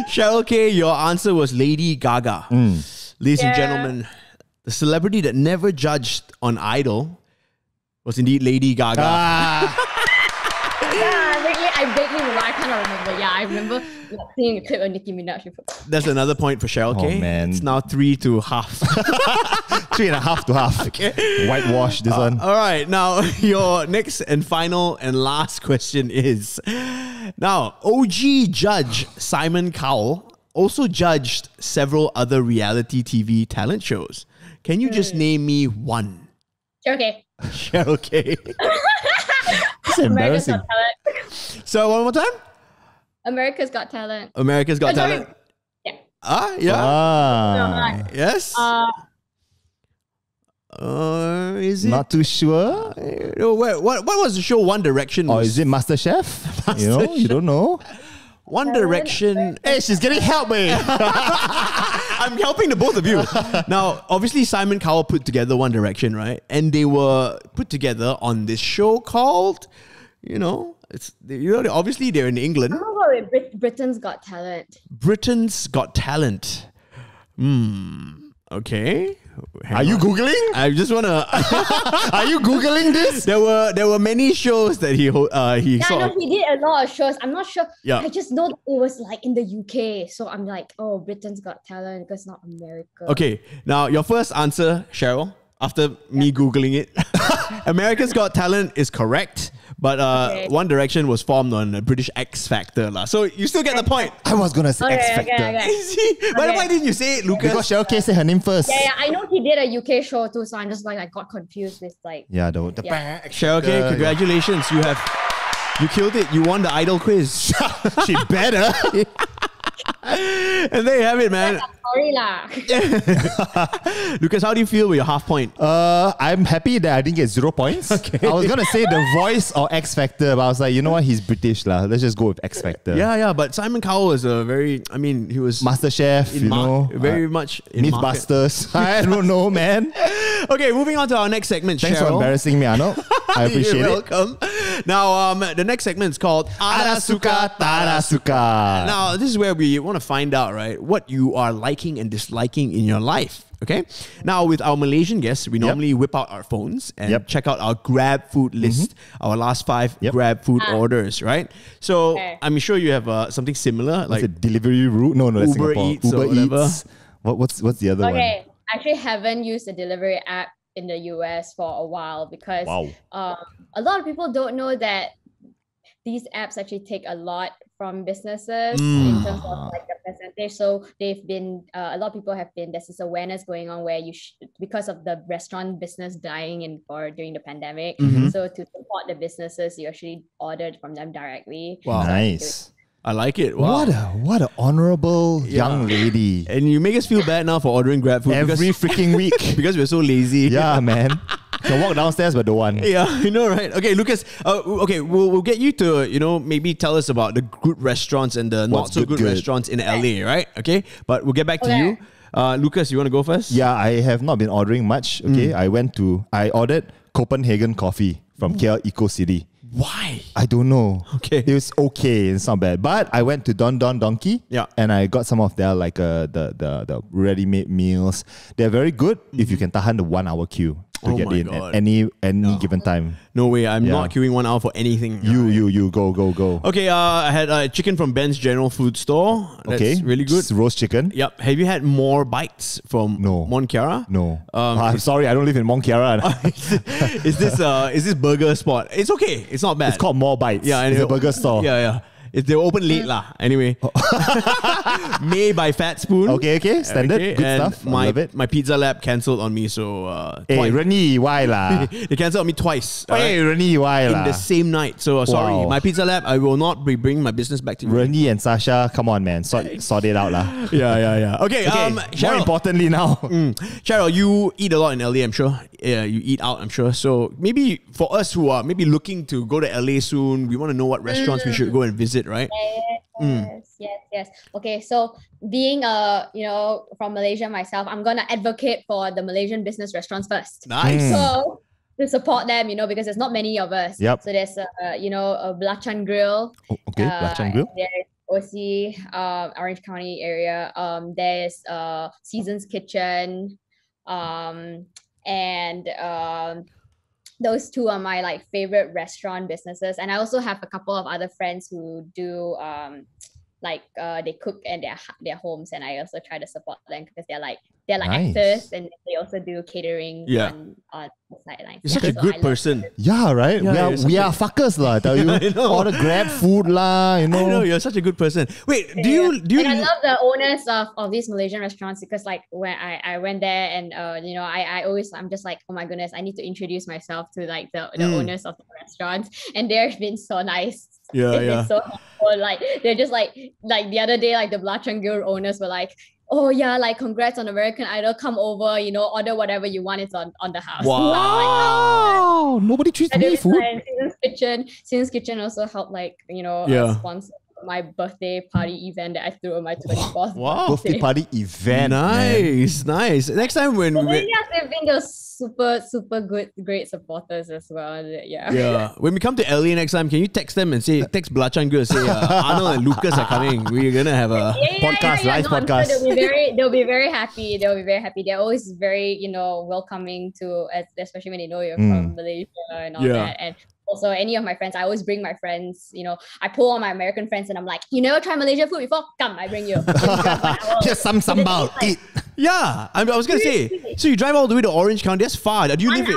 Cheryl K, your answer was Lady Gaga. Ladies and gentlemen, the celebrity that never judged on Idol was indeed Lady Gaga. I vaguely remember. I kind of remember. Yeah, I remember seeing a clip of Nicki Minaj before. That's another point for Cheryl K. man. It's now 3-1/2. 3.5 Okay. Whitewash this one. All right. Now, your next and final and last question is, now, OG judge Simon Cowell also judged several other reality TV talent shows. Can you just name me one? Okay. Cheryl K. It's embarrassing. Got Talent. So, one more time? America's Got Talent. America's Got Sorry. Talent. Yeah. Yeah. Yes? Is it? Not too sure. What was the show One Direction? Or is it MasterChef? You don't know. One Direction. Hey, she's getting help, man. I'm helping the both of you. Now, obviously, Simon Cowell put together One Direction, right? And they were put together on this show called, obviously they're in England. Oh, Britain's Got Talent. Britain's Got Talent. Okay. Are you Googling? I just want to... Are you Googling this? There were many shows that he Yeah, I know he did a lot of shows. I'm not sure. Yeah. I just know that it was like in the UK. So I'm like, oh, Britain's Got Talent because not America. Okay, now your first answer, Cheryl, after me Googling it. America's Got Talent is correct, but One Direction was formed on a British X Factor. So you still get the point. I was going to say X Factor. Okay. Why didn't you say it, Lucas? Because Cheryl K said her name first. Yeah, I know he did a UK show too, so I'm just like, I got confused with like... Yeah, the Cheryl K, congratulations. You killed it. You won the Idol quiz. She better. And there you have it, man. Sorry lah. Lucas, how do you feel with your half point? I'm happy that I didn't get 0 points. Okay. I was going to say The Voice or X Factor, but I was like, you know what? He's British lah. Let's just go with X Factor. Yeah, but Simon Cowell is he was... MasterChef, very much in Mythbusters. I don't know, man. Okay, moving on to our next segment, Thanks Cheryl. for embarrassing me, Arnold. I appreciate You're it. welcome. Now, the next segment is called Ada Suka, Tada Suka. Now, this is where we want to find out, right, what you are liking and disliking in your life. Okay. Now, with our Malaysian guests, we normally whip out our phones and check out our Grab food list, our last 5 Grab food orders, right? So I'm sure you have something similar, like a delivery route. No, that's Uber Singapore. Eats or whatever. Eats. What's the other one? Okay, I actually haven't used the delivery app in the US for a while because a lot of people don't know that these apps actually take a lot from businesses in terms of like the percentage. So they've been a lot of people have been, there's this awareness going on where you because of the restaurant business dying during the pandemic. So to support the businesses, you actually ordered from them directly. Wow, nice. I like it. Wow. What an honorable young lady. And you make us feel bad now for ordering Grab food every freaking week because we're so lazy. Yeah, man. Can walk downstairs but don't want. Yeah, you know, right? Okay, Lucas. We'll get you to maybe tell us about the good restaurants and the not so good restaurants in LA, right? Okay, but we'll get back to you. Lucas, you want to go first? Yeah, I have not been ordering much. Okay, I ordered Copenhagen coffee from KL Eco City. Why? I don't know. Okay. It was okay. It's not bad. But I went to Don Don Donkey. Yeah. And I got some of their the ready-made meals. They're very good if you can tahan the 1 hour queue to get in at any given time. No way. I'm not queuing 1 hour for anything. You go. Okay. I had chicken from Ben's General Food Store. That's really good. It's roast chicken. Yep. Have you had more bites from Mont Kiara? No. I'm sorry. I don't live in Mont Kiara. Is this burger spot? It's okay. It's not bad. It's called More Bites. Yeah, it's a burger store. Yeah. They open late lah. Anyway, made by Fat Spoon. Okay. Standard. Good and stuff. I love it. My Pizza Lab cancelled on me. So hey, Rennie, why lah? They cancelled on me twice. Hey, Rennie, why lah? In the same night. So sorry, my Pizza Lab. I will not be bringing my business back to you. Rennie and Sasha, come on, man, sort it out lah. Yeah. Okay. More Cheryl, importantly now, Cheryl, you eat a lot in LA, I'm sure. you eat out, I'm sure. So maybe for us who are maybe looking to go to LA soon, we want to know what restaurants we should go and visit, right? Yes. Okay, so being from Malaysia myself, I'm gonna advocate for the Malaysian business restaurants first. Nice. So to support them, because there's not many of us. Yep. So there's a Belacan Grill. Okay, Belacan Grill. There's OC, Orange County area. There's Seasons Kitchen. And those two are my like favorite restaurant businesses. And I also have a couple of other friends who do they cook in their homes, and I also try to support them because they're like Nice. actors, and they also do catering on the sidelines. You're such a good person. Yeah, right. Yeah, we are fuckers lah. I tell you, I know. all the Grab food lah. I know, you're such a good person. Wait, do you? And I love the owners of these Malaysian restaurants because like when I went there and I'm just like, oh my goodness, I need to introduce myself to like the owners of the restaurants, and they've been so nice. They've been so helpful. Like they're just like the other day, like the Belacan Grill owners were like, oh yeah, like congrats on American Idol, come over, order whatever you want, it's on the house. Wow. Nobody treats me food. Seasons Kitchen also helped sponsor my birthday party event that I threw on my 24th Birthday party event. Nice. Next time when they've been those super great supporters as well. Yeah. When we come to LA next time, can you text them and text Belacan Grill, say Arnold and Lucas are coming. We're gonna have a podcast, live podcast. Sure they'll be very happy. They're always very welcoming to, especially when they know you're from Malaysia and all that. And also, any of my friends, I always bring my friends. I pull all my American friends and I'm like, you never tried Malaysian food before? Come, I bring you. Just some sambal. Eat. Yeah, I was gonna say. So you drive all the way to Orange County. That's far. Do you live in?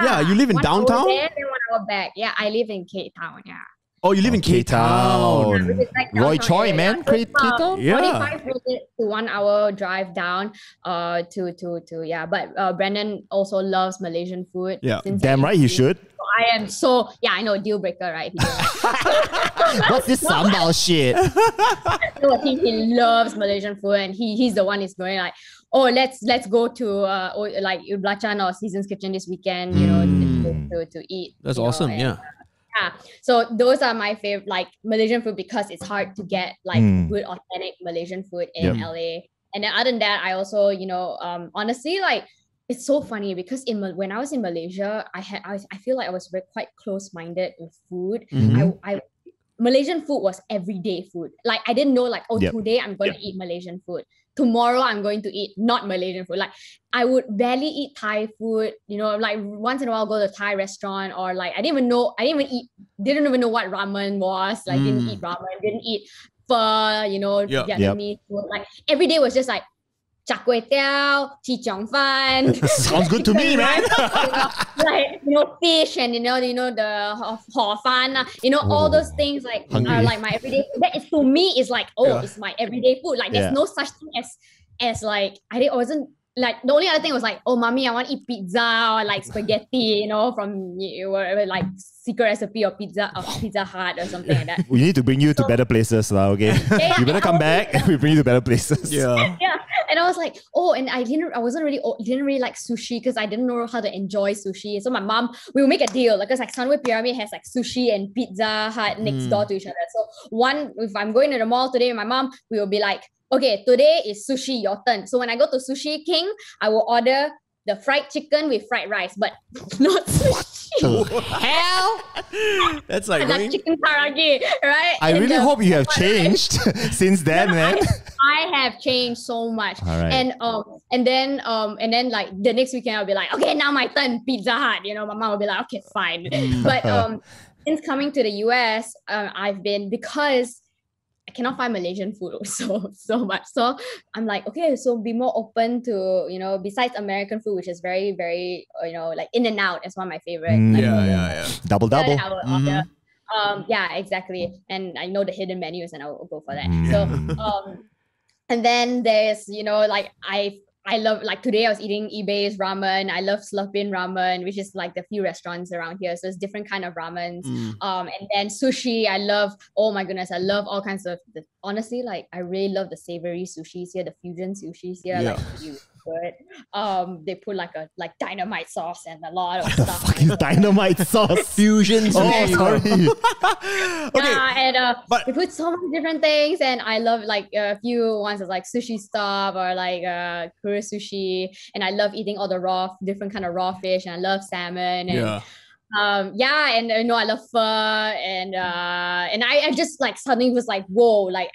Yeah, you live in 1 downtown. hour there, then 1 hour back. Yeah, I live in Cape Town. Yeah. Oh, you live in Cape Town. Roy Choi, man. Cape Town. Yeah. 45 minutes to 1 hour drive down. But Brandon also loves Malaysian food. Yeah, damn right he should. I am I know, deal breaker, right? What's this sambal shit? So he loves Malaysian food, and he's the one who's going like, oh, let's go to like Belacan or Seasons Kitchen this weekend, to eat. That's awesome. Yeah. So those are my favorite like Malaysian food because it's hard to get like good authentic Malaysian food in LA. And then other than that, I also honestly like. It's so funny because when I was in Malaysia, I feel like I was quite close-minded with food. Malaysian food was everyday food. Like I didn't know today I'm going to eat Malaysian food. Tomorrow I'm going to eat not Malaysian food. Like I would barely eat Thai food. Like once in a while go to a Thai restaurant, or like didn't even know what ramen was. Like didn't eat ramen, didn't eat pho. Vietnamese food. Like every day was just like char kway teow, chi chong fan. Sounds good to me, man. Fish and the hor fan, all those things are like my everyday food. That is to me is like it's my everyday food. Like there's no such thing as like I wasn't like the only other thing was like, oh mommy, I want to eat pizza or like spaghetti, from whatever like secret recipe or Pizza Hut or something like that. We need to bring you to better places, okay? You better come back. We bring you to better places. Yeah. And I was like, and I didn't really like sushi because I didn't know how to enjoy sushi. So my mom, we would make a deal because like Sunway Pyramid has like sushi and Pizza Hut next door to each other. So if I'm going to the mall today with my mom, we will be like, okay, today is sushi, your turn. So when I go to Sushi King, I will order the fried chicken with fried rice, but not sushi. Hell, that's like chicken karage, right? I really hope you have changed since then, man. I have changed so much. All right. And then like the next weekend I'll be like, okay, now my turn, Pizza Hut. My mom will be like, okay, fine. But since coming to the US, I've been, because I cannot find Malaysian food so much. So I'm like, okay, so be more open to, besides American food, which is very, very, like In-N-Out is one of my favorite. Double. Yeah, exactly. And I know the hidden menus and I'll go for that. So, and then there's, like I love, like today I was eating eBay's ramen. I love Slurpin ramen, which is like the few restaurants around here. So it's different kind of ramens. And then sushi, I love, oh my goodness, I love all kinds of, honestly, like I really love the savory sushis here, the fusion sushis here. Like you good. They put like dynamite sauce and a lot of The stuff. fucking dynamite sauce. Fusion Oh, sushi. sorry. Okay, Yeah, and but- they put so many different things, and I love like a few ones like sushi stuff or like kura sushi, and I love eating all the different kind of raw fish, and I love salmon, and and I love pho, and I just like suddenly was like, whoa, like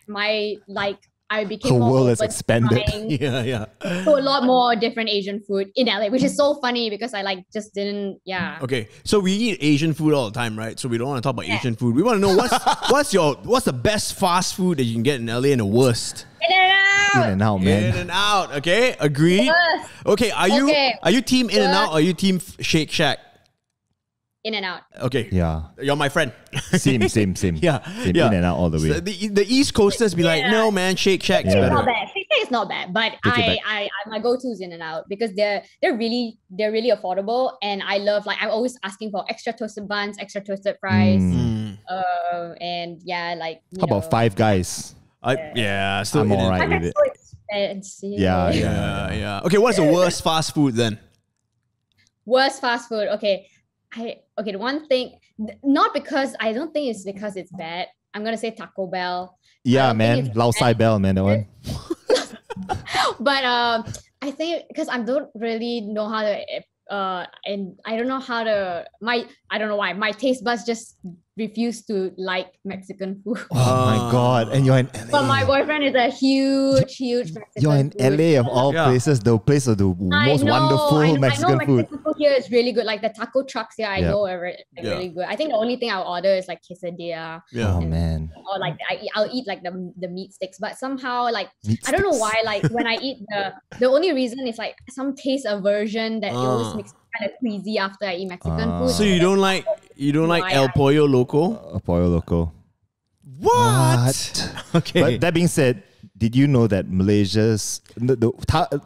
I became Her more world has open to expanded. trying Yeah. to a lot more different Asian food in LA, which is so funny because I like just didn't, Okay, so we eat Asian food all the time, right? So we don't want to talk about Asian food. We want to know what's the best fast food that you can get in LA and the worst. In and out. In and out, In man. and out. Okay, agreed. Worst. Okay, are you team In and Out or are you team Shake Shack? In and out. Okay, Yeah. you're my friend. Same. Yeah, Same. yeah. In and out all the way. So the East Coasters be like, Yeah. no man, Shake Shack's Yeah. It's better. not bad. It's not bad, but Take it I my go-to is In and Out because they're really affordable, and I love I'm always asking for extra toasted buns, extra toasted fries, Mm. and like How about Five Guys? Still I'm In and- alright with it. Expensive. Yeah. Yeah. Okay, what's the worst fast food then? Worst fast food. Okay, the one thing, not because I don't think it's because it's bad. I'm gonna say Taco Bell. Yeah, don't think man. it's Lao Sai Bell, man. That one. But I think because I don't really know how to and I don't know how to I don't know why my taste buds just refuse to like Mexican food. Oh my god! And you're in LA. But my boyfriend is a huge Mexican You're in food. LA of all Yeah. places, the place of the most wonderful I know Mexican food. Mexican food here is really good. Like the taco trucks here, I Yeah. know are really good. I think the only thing I'll order is like quesadilla. Yeah. Oh man. Or like I'll eat like the meat sticks, but somehow like Meat I don't know sticks. why like when I eat the only reason is like some taste aversion that it always makes me kind of queasy after I eat Mexican food. So you don't like El Pollo Loco? Pollo Loco. What? Okay. But that being said, did you know that Malaysia's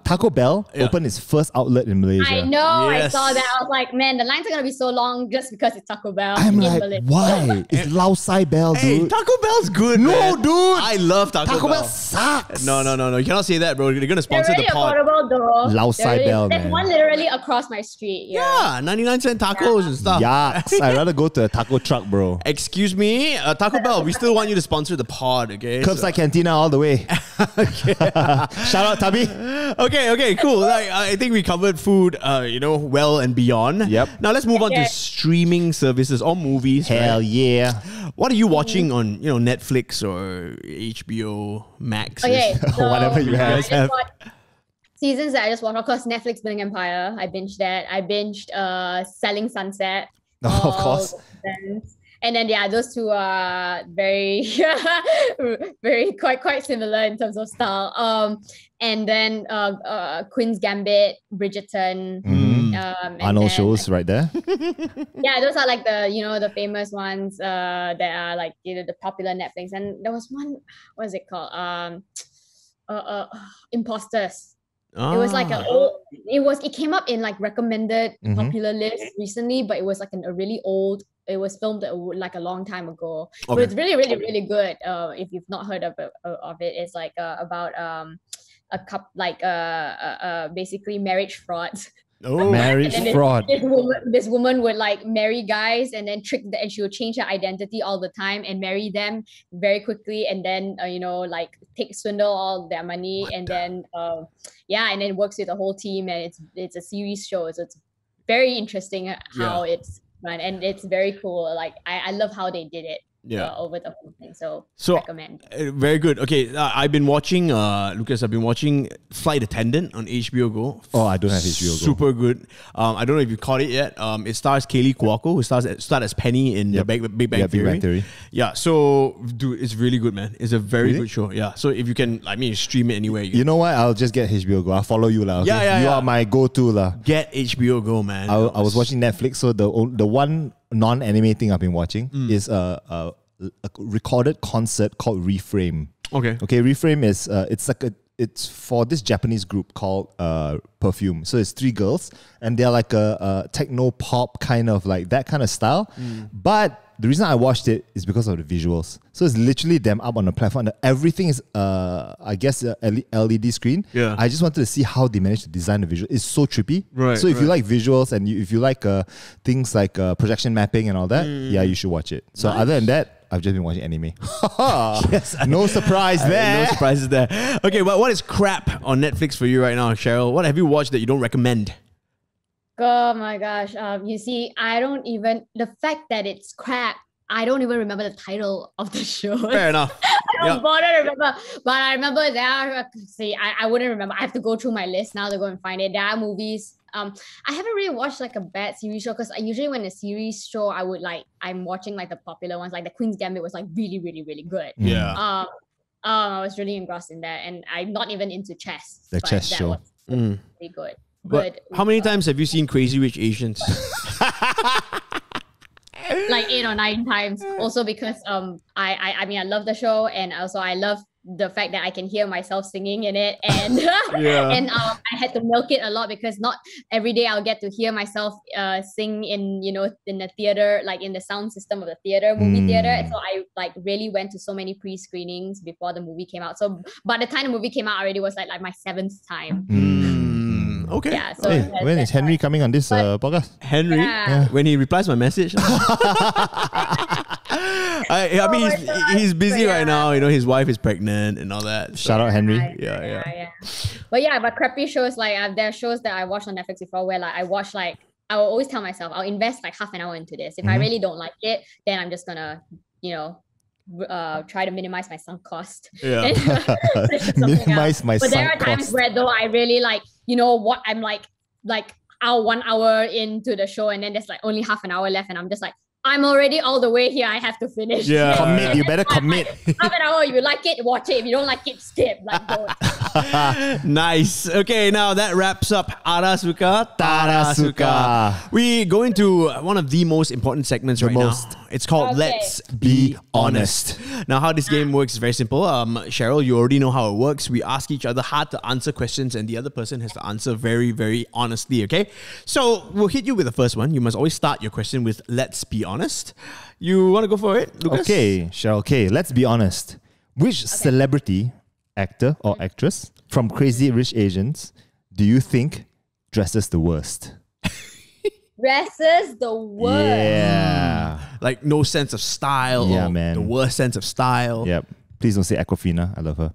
Taco Bell opened its first outlet in Malaysia? I know, Yes. I saw that. I was like, man, the lines are gonna be so long just because it's Taco Bell. I'm in like, Malaysia. why? It's Lao Sai Bell, Hey, dude. Taco Bell's good. No, man. dude. I love Taco Bell Bell. sucks. No. You cannot say that, bro. They're gonna They're sponsor really the pod. affordable though. Lao They're Sai really- Bell, There's man. one literally across my street. Yeah, 99-cent tacos and stuff. Yucks. I'd rather go to a taco truck, bro. Excuse me, Taco Bell. We still want you to sponsor the pod, okay? Curbside Cantina all the way. Shout out, Tabi. Okay, cool. I think we covered food, well and beyond. Yep. Now let's move on to Okay. streaming services or movies. Hell right? yeah. What are you watching on, Netflix or HBO Max? Okay, so Whatever you I guys just have. watched seasons that I just watched. Of course, Netflix Building Empire. I binged that. I binged Selling Sunset. Of all course. the seasons. And then those two are very, very quite similar in terms of style. And then Queen's Gambit, Bridgerton. Mhm. And Arnold then, shows right there. yeah, those are like the famous ones that are like the popular Netflix. And there was one, what is it called? Imposters. It was like it came up in like recommended Mhm. popular list recently, but it was like a really old. It was filmed like a long time ago, but Okay. it's really, really, really good. If you've not heard of it, it's like about a couple basically marriage fraud. Oh, Marriage And then fraud. This woman would like marry guys and then and she would change her identity all the time and marry them very quickly, and then swindle all their money, and then and then works with the whole team, and it's a series show, so it's very interesting how it's run, and it's very cool. Like I love how they did it. Over the whole thing, so recommend. Very good. Okay, I've been watching, Lucas. I've been watching Flight Attendant on HBO Go. Oh, I don't have HBO Go. Super good. I don't know if you caught it yet. It stars Kaylee Cuoco, who starred as Penny in the Big Bang Yeah, Big Theory. Bang Theory. Yeah, so dude, it's really good, man. It's a very Really? good show. Yeah, so if you can, stream it anywhere. You know what? I'll just get HBO Go. I'll follow you, lah. Okay? Yeah, You yeah. are my go-to, lah. Get HBO Go, man. I was watching Netflix, so the one non-anime thing I've been watching is a recorded concert called Reframe. Okay. Okay, Reframe is it's for this Japanese group called Perfume. So it's 3 girls, and they're like a techno pop kind of like that kind of style, but the reason I watched it is because of the visuals. So it's literally them up on a platform. Everything is, I guess, a LED screen. Yeah. I just wanted to see how they managed to design the visual. It's so trippy. Right. So if you like visuals and if you like things like projection mapping and all that, yeah, you should watch it. So other than that, I've just been watching anime. Yes. No surprise there. No surprises there. Okay, but what is crap on Netflix for you right now, Cheryl? What have you watched that you don't recommend? Oh my gosh. You see, the fact that it's crap, I don't even remember the title of the show. Fair enough. I don't bother to remember. But I remember I wouldn't remember. I have to go through my list now to go and find it. There are movies. I haven't really watched like a bad series show because usually when a series show, I'm watching like the popular ones, like the Queen's Gambit was like really, really, really good. Yeah. I was really engrossed in that, and I'm not even into chess. The chess show. Was really good. But how many times have you seen Crazy Rich Asians? Like 8 or 9 times. Also because I mean I love the show, and also I love the fact that I can hear myself singing in it, and and I had to milk it a lot because not every day I'll get to hear myself sing in the theater, like in the sound system of the movie theater. So I like really went to so many pre-screenings before the movie came out. So by the time the movie came out, already was like my 7th time. Okay. Yeah. So when is Henry coming on this podcast? Henry, when he replies my message. I mean, he's busy right now. His wife is pregnant and all that. Shout out Henry. Yeah. But crappy shows, like there are shows that I watched on Netflix before where like I watch like I will always tell myself I'll invest like half an hour into this. If I really don't like it, then I'm just gonna try to minimize my sunk cost. Yeah. Minimize my But sunk there are times cost. where though I really like, what I'm like 1 hour into the show and then there's like only half an hour left and I'm just like, I'm already all the way here. I have to finish. Yeah. Commit. You better commit. Half an hour. If you like it, watch it. If you don't like it, skip. Like, don't. Nice. Okay, now that wraps up Ada Suka, Tada Suka. We go into one of the most important segments right most. now. It's called Okay. Let's Be Honest. Now, how this game works is very simple. Cheryl, you already know how it works. We ask each other hard to answer questions and the other person has to answer very, very honestly, okay? So, we'll hit you with the first one. You must always start your question with Let's Be Honest. You want to go for it, Lucas? Okay, Cheryl K, let's be honest. Which celebrity, actor or actress from Crazy Rich Asians do you think dresses the worst? Dresses the worst. Yeah. Like no sense of style. Yeah, or man. The worst sense of style. Yep. Please don't say Aquafina. I love her.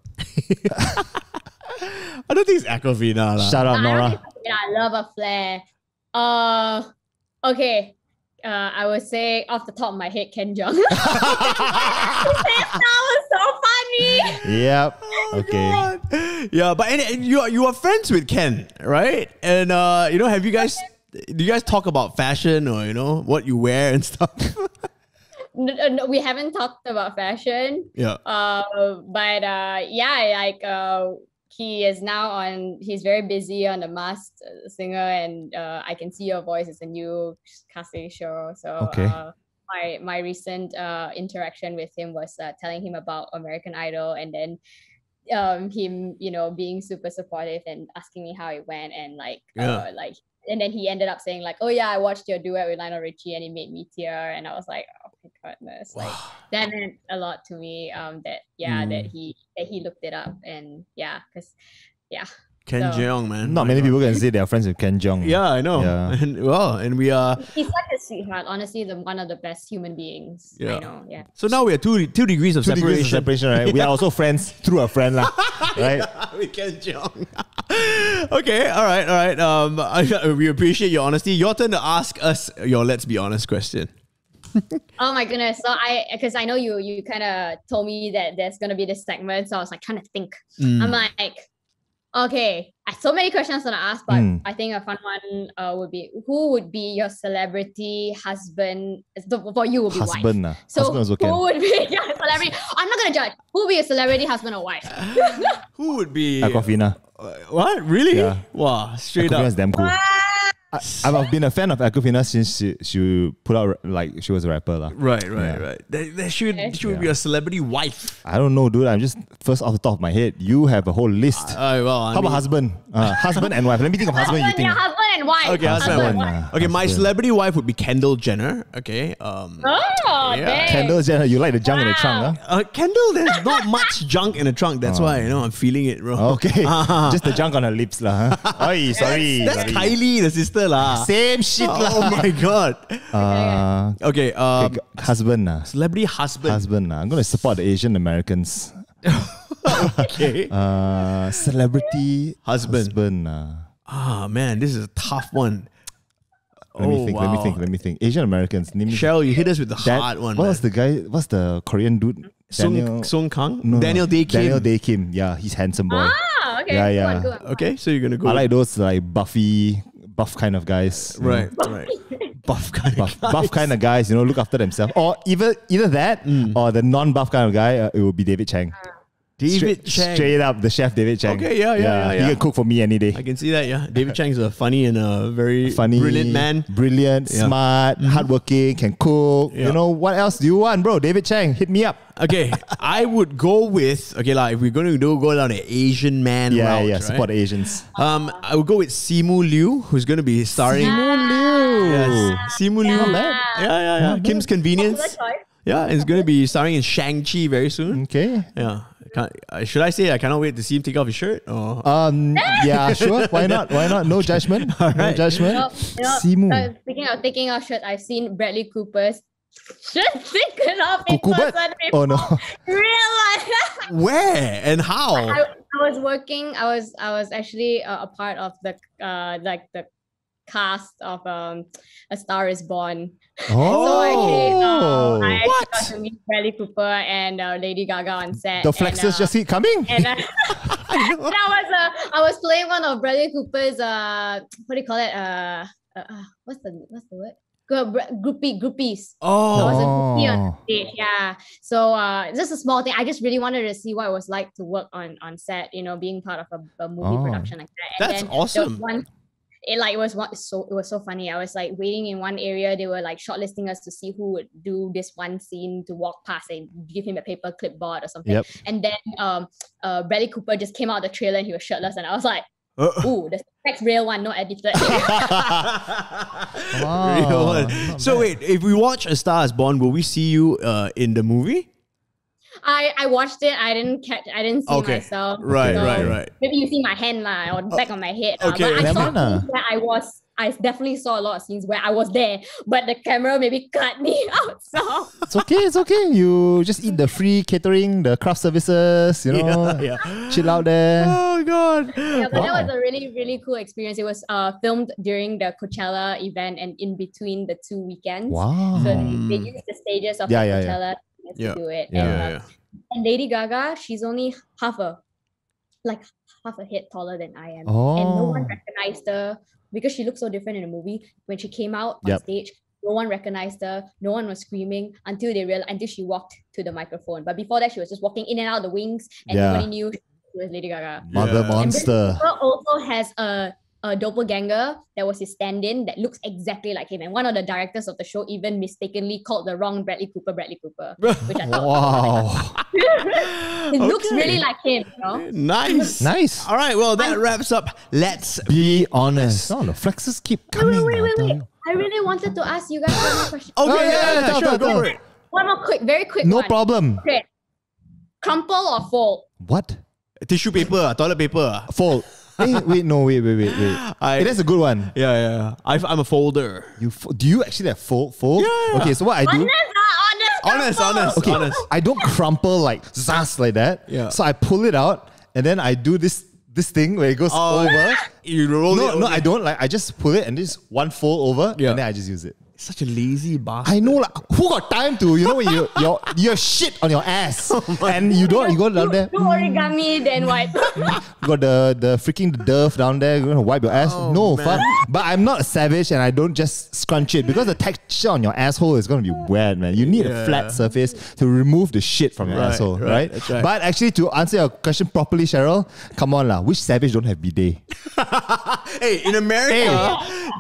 I don't think it's Aquafina. lah. Shout out Nora. I love a flair. Okay. I would say off the top of my head, Ken Jeong. That was so funny. Yep. Oh, Okay. God. Yeah, but and you are friends with Ken, right? And have you guys? Do you guys talk about fashion or what you wear and stuff? No, we haven't talked about fashion. Yeah. He is now he's very busy on The Masked Singer, and I Can See Your Voice is a new casting show. So Okay. My recent interaction with him was telling him about American Idol, and then him being super supportive and asking me how it went, and and then he ended up saying like, oh yeah, I watched your duet with Lionel Richie and it made me tear, and I was like, oh my goodness, like that meant a lot to me. That he looked it up, and Ken Jeong, man. Not many people can say they are friends with Ken Jeong. Yeah, I know. Yeah. And we are. He's such a sweetheart. Honestly, one of the best human beings. Yeah. I know. Yeah. So now we are two degrees of 2 degrees of separation. separation, right? We are also friends through a friend, lah. Right? We Ken Jeong. Okay, all right. We appreciate your honesty. Your turn to ask us your Let's Be Honest question. Oh my goodness. So because I know you kind of told me that there's gonna be this segment, so I was like trying to think. I'm like, okay, I have so many questions to ask, but I think a fun one would be, who would be your celebrity husband? For you would be Husband, wife. So husband also who would be your celebrity? I'm not gonna judge. Who would be your celebrity husband or wife? Who would be Aquafina. What? Really? Yeah. Wow, straight Aquafina up. is damn cool. I've been a fan of Aquafina since she put out, like, she was a rapper, lah. Right. Yeah. There should be a celebrity wife. I don't know, dude. I'm just first off the top of my head. You have a whole list. Well, How about husband? Husband and wife. Let me think of husband. You think? Yeah, husband and wife. Okay, husband and wife. Husband. Okay, my celebrity wife would be Kendall Jenner. Okay. Oh, Yeah. dang. Kendall Jenner, you like the junk in the trunk, huh? Kendall, there's not much junk in the trunk. That's why I'm feeling it, bro. Okay. Just the junk on her lips, lah. Huh? Oi, sorry. That's sorry. Kylie, the sister, lah. Same shit, lah. Oh my god. Okay. Okay, husband, lah. Celebrity husband. Husband, lah. I'm going to support the Asian Americans. Okay. Celebrity Husband. lah. Ah man, this is a tough one. Let me think. Asian Americans. Name me. Cheryl, you hit us with the hard one. What was the guy? What's the Korean dude? Sung Kang? No, Daniel Day Kim. Daniel Day Kim. Yeah, he's handsome boy. Ah, okay. Yeah, Go yeah. on, go on. Okay, so you're gonna go. I like those like buff kind of guys. you right, know. right. Buff kind of Buff kind of guys, look after themselves. Or either that or the non-buff kind of guy, it would be David Chang. David Chang. Straight up, the chef David Chang. Okay, yeah. He can cook for me any day. I can see that, yeah. David Chang is a funny and a very brilliant man. Brilliant, Yeah. smart, hardworking, can cook. Yeah. You know, what else do you want, bro? David Chang, hit me up. Okay, I would go with, if we're going to go down the Asian man route, right? Support Asians. I would go with Simu Liu, who's going to be starring. Yes, Simu Liu. Not bad. Yeah. Kim's Convenience. Good choice. Yeah, it's going to be starring in Shang-Chi very soon. Okay. Yeah. Should I say I cannot wait to see him take off his shirt? Or? Yeah, sure. Why not? No judgment. No right. judgment. Simu. Speaking of taking off shirts, I've seen Bradley Cooper's shirt taken off in Kukubat? person Oh before. no. Real life. Where and how? I was working. I was actually a part of the the cast of A Star Is Born. Oh. So I actually got to meet Bradley Cooper and Lady Gaga on set. The flexes just keep coming. And I was playing one of Bradley Cooper's what do you call it? What's the word? Groupies. I was a groupie on stage, yeah. So just a small thing. I just really wanted to see what it was like to work on set, being part of a movie production like that. And That's then awesome. It was so funny. I was like waiting in one area. They were like shortlisting us to see who would do this one scene to walk past and give him a paper clipboard or something. Yep. And then Bradley Cooper just came out of the trailer and he was shirtless, and I was like, ooh, the next real one, not edited. Real one. So wait, if we watch A Star Is Born, will we see you in the movie? I watched it. I didn't see myself. Right. Maybe you see my hand or the back of my head. Okay. But I saw Never scenes where I definitely saw a lot of scenes where I was there, but the camera maybe cut me out. So It's okay. You just eat the free catering, the craft services, chill out there. Oh god. yeah, but that was a really, really cool experience. It was filmed during the Coachella event and in between the 2 weekends. Wow. So they used the stages of Yeah, the yeah, Coachella to do it. Yeah. And Lady Gaga, she's only half a head taller than I am. And no one recognized her because she looked so different in the movie. When she came out on stage, no one recognized her. No one was screaming until she walked to the microphone. But before that, she was just walking in and out of the wings, and nobody knew she was Lady Gaga. Mother Yeah. monster. He also has a doppelganger that was his stand-in that looks exactly like him. And one of the directors of the show even mistakenly called the wrong Bradley Cooper, which I thought Wow. it looks really like him, Nice. All right, well, that wraps up Let's Be honest. Oh, the flexes keep coming. Wait. I really wanted to ask you guys one more question. Okay, yeah, sure, tell. go for it. One more very quick No one. problem. Okay. Crumple or fold? What? Tissue paper, toilet paper. Fold. Wait. That's a good one. Yeah. I'm a folder. Do you actually have fold? Yeah. Okay, so what I do? Honest. Okay, Honest. I don't crumple like zas like that. Yeah. So I pull it out and then I do this thing where it goes over. You roll it. No, I don't. I just pull it and just one fold over and then I just use it. Such a lazy bastard. I know, like, who got time to, when you have shit on your ass and you go down there. Do origami, then wipe. You got the freaking Dove down there. You're gonna wipe your ass. No, fuck. But I'm not a savage, and I don't just scrunch it because the texture on your asshole is gonna be wet, man. You need a flat surface to remove the shit from your asshole, right? That's right. But actually, to answer your question properly, Cheryl, come on lah. Which savage don't have bidet? Hey, in America,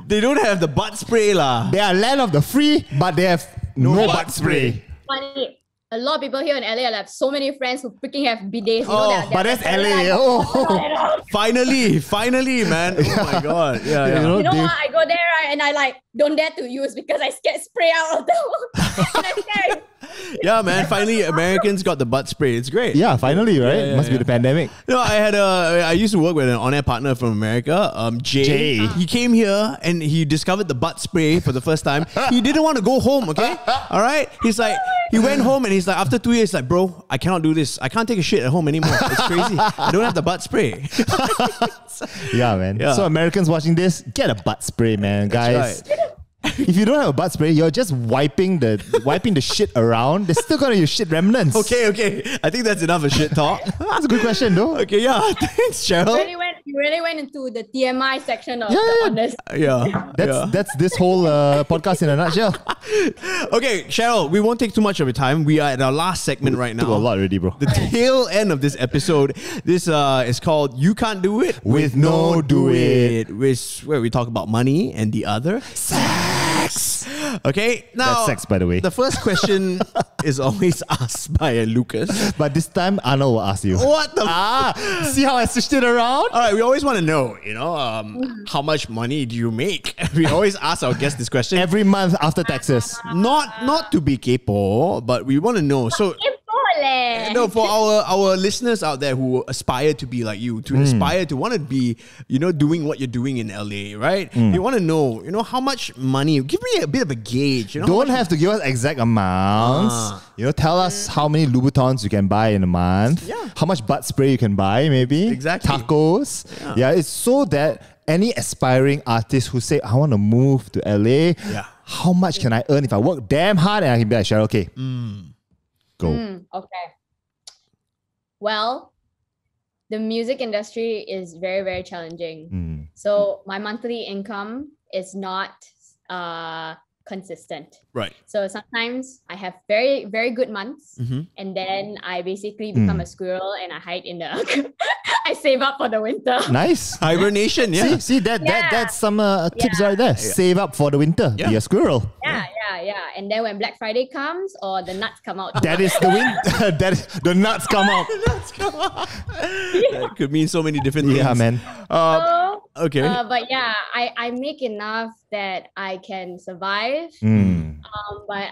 they don't have the butt spray lah. They are land of the free, but they have no butt spray. Funny. a lot of people here in LA. I have so many friends who freaking have bidets. You know, Oh, But that's LA. Oh. Finally, man. Oh my god. Yeah, yeah. You know what? I go there, right, and I like don't dare to use because I get spray out of the and I'm scared. Yeah, man. Finally, Americans got the butt spray. It's great. Yeah, finally, right? yeah, Must be yeah. the pandemic. No, I used to work with an on-air partner from America, Jay. Jay. He came here and he discovered the butt spray for the first time. He didn't want to go home, okay? All right? He's like, he went home and he's like, after 2 years, like, bro, I cannot do this. I can't take a shit at home anymore. It's crazy. I don't have the butt spray. Yeah, man. Yeah. So Americans watching this, get a butt spray, man, guys. That's right. If you don't have a butt spray, you're just wiping the shit around. There's still gonna be shit remnants. Okay. I think that's enough of shit talk. That's a good question, though. Okay, yeah. Thanks, Cheryl. You really went into the TMI section of Yeah, the yeah. honest. Yeah. That's this whole podcast in a nutshell. Okay, Cheryl, we won't take too much of your time. We are at our last segment right now. Took a lot already, bro. The tail end of this episode. This is called You Can't Do It With No Duit. where we talk about money and the other sex. Okay, now That's sex, by the way. The first question is always asked by Lucas. But this time, Anna will ask you. What the? See how I switched it around? All right, we always want to know, how much money do you make? We always ask our guests this question. Every month after taxes. Not to be capo, but we want to know. So. No, for our listeners out there who aspire to be like you, to aspire to want to be, doing what you're doing in LA, right? You want to know, how much money. Give me a bit of a gauge. Don't have to give us exact amounts. Tell us how many Louboutins you can buy in a month. Yeah. How much butt spray you can buy, maybe. Exactly. Tacos. Yeah, it's so that any aspiring artist who say, I want to move to LA, how much can I earn if I work damn hard and I can be like Cheryl K? Go. Okay. Well, the music industry is very, very challenging. So my monthly income is not consistent. Right. So sometimes I have very, very good months, and then I basically become a squirrel and I hide in the. I save up for the winter. Nice. Hibernation, yeah. See that's some tips right there. Save up for the winter. Yeah. Be a squirrel. Yeah. And then when Black Friday comes or the nuts come out. That is the winter. That is the nuts come out. That could mean so many different things. Yeah, man. Okay. But yeah, I make enough that I can survive. But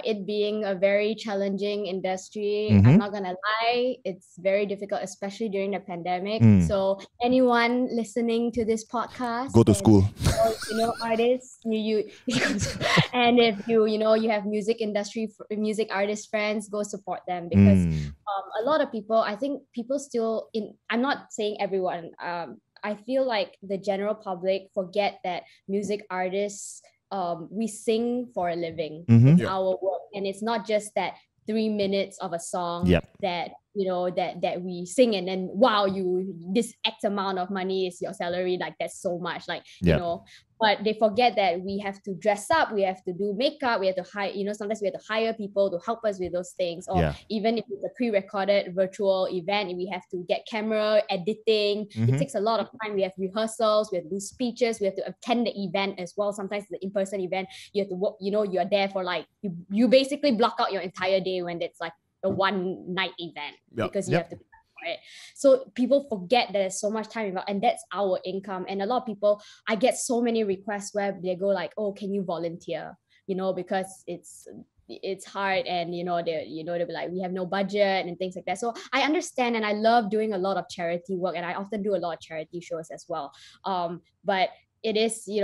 it being a very challenging industry, I'm not gonna lie, it's very difficult, especially during the pandemic. So anyone listening to this podcast, Go to school. Artists, you and if you have music artist friends, go support them because a lot of people, I think people still I'm not saying everyone, I feel like the general public forget that music artists, we sing for a living. It's our work, and it's not just that 3 minutes of a song that that we sing and then this X amount of money is your salary. Like that's so much, but they forget that we have to dress up, we have to do makeup, we have to hire, sometimes we have to hire people to help us with those things. Or even if it's a pre-recorded virtual event, we have to get camera, editing. It takes a lot of time. We have rehearsals, we have to do speeches, we have to attend the event as well. Sometimes the in-person event, you have to work, you're there for like, you basically block out your entire day when it's like a one night event because you have to be for it. So people forget that there's so much time involved, and that's our income. And a lot of people, I get so many requests where they go like, oh, can you volunteer? Because it's hard, and they'll be like, we have no budget and things like that. So I understand, and I love doing a lot of charity work, and I often do a lot of charity shows as well. But it is, it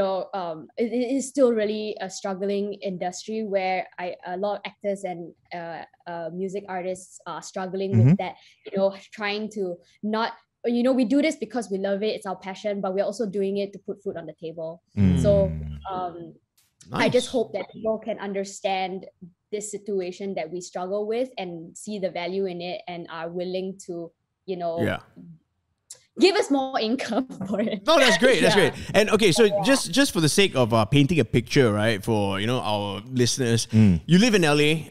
is still really a struggling industry where a lot of actors and music artists are struggling with that, trying to not, we do this because we love it, it's our passion, but we're also doing it to put food on the table. So I just hope that people can understand this situation that we struggle with and see the value in it and are willing to, give us more income for it. No, that's great. That's great. And okay, so just for the sake of painting a picture, right, for our listeners, you live in LA.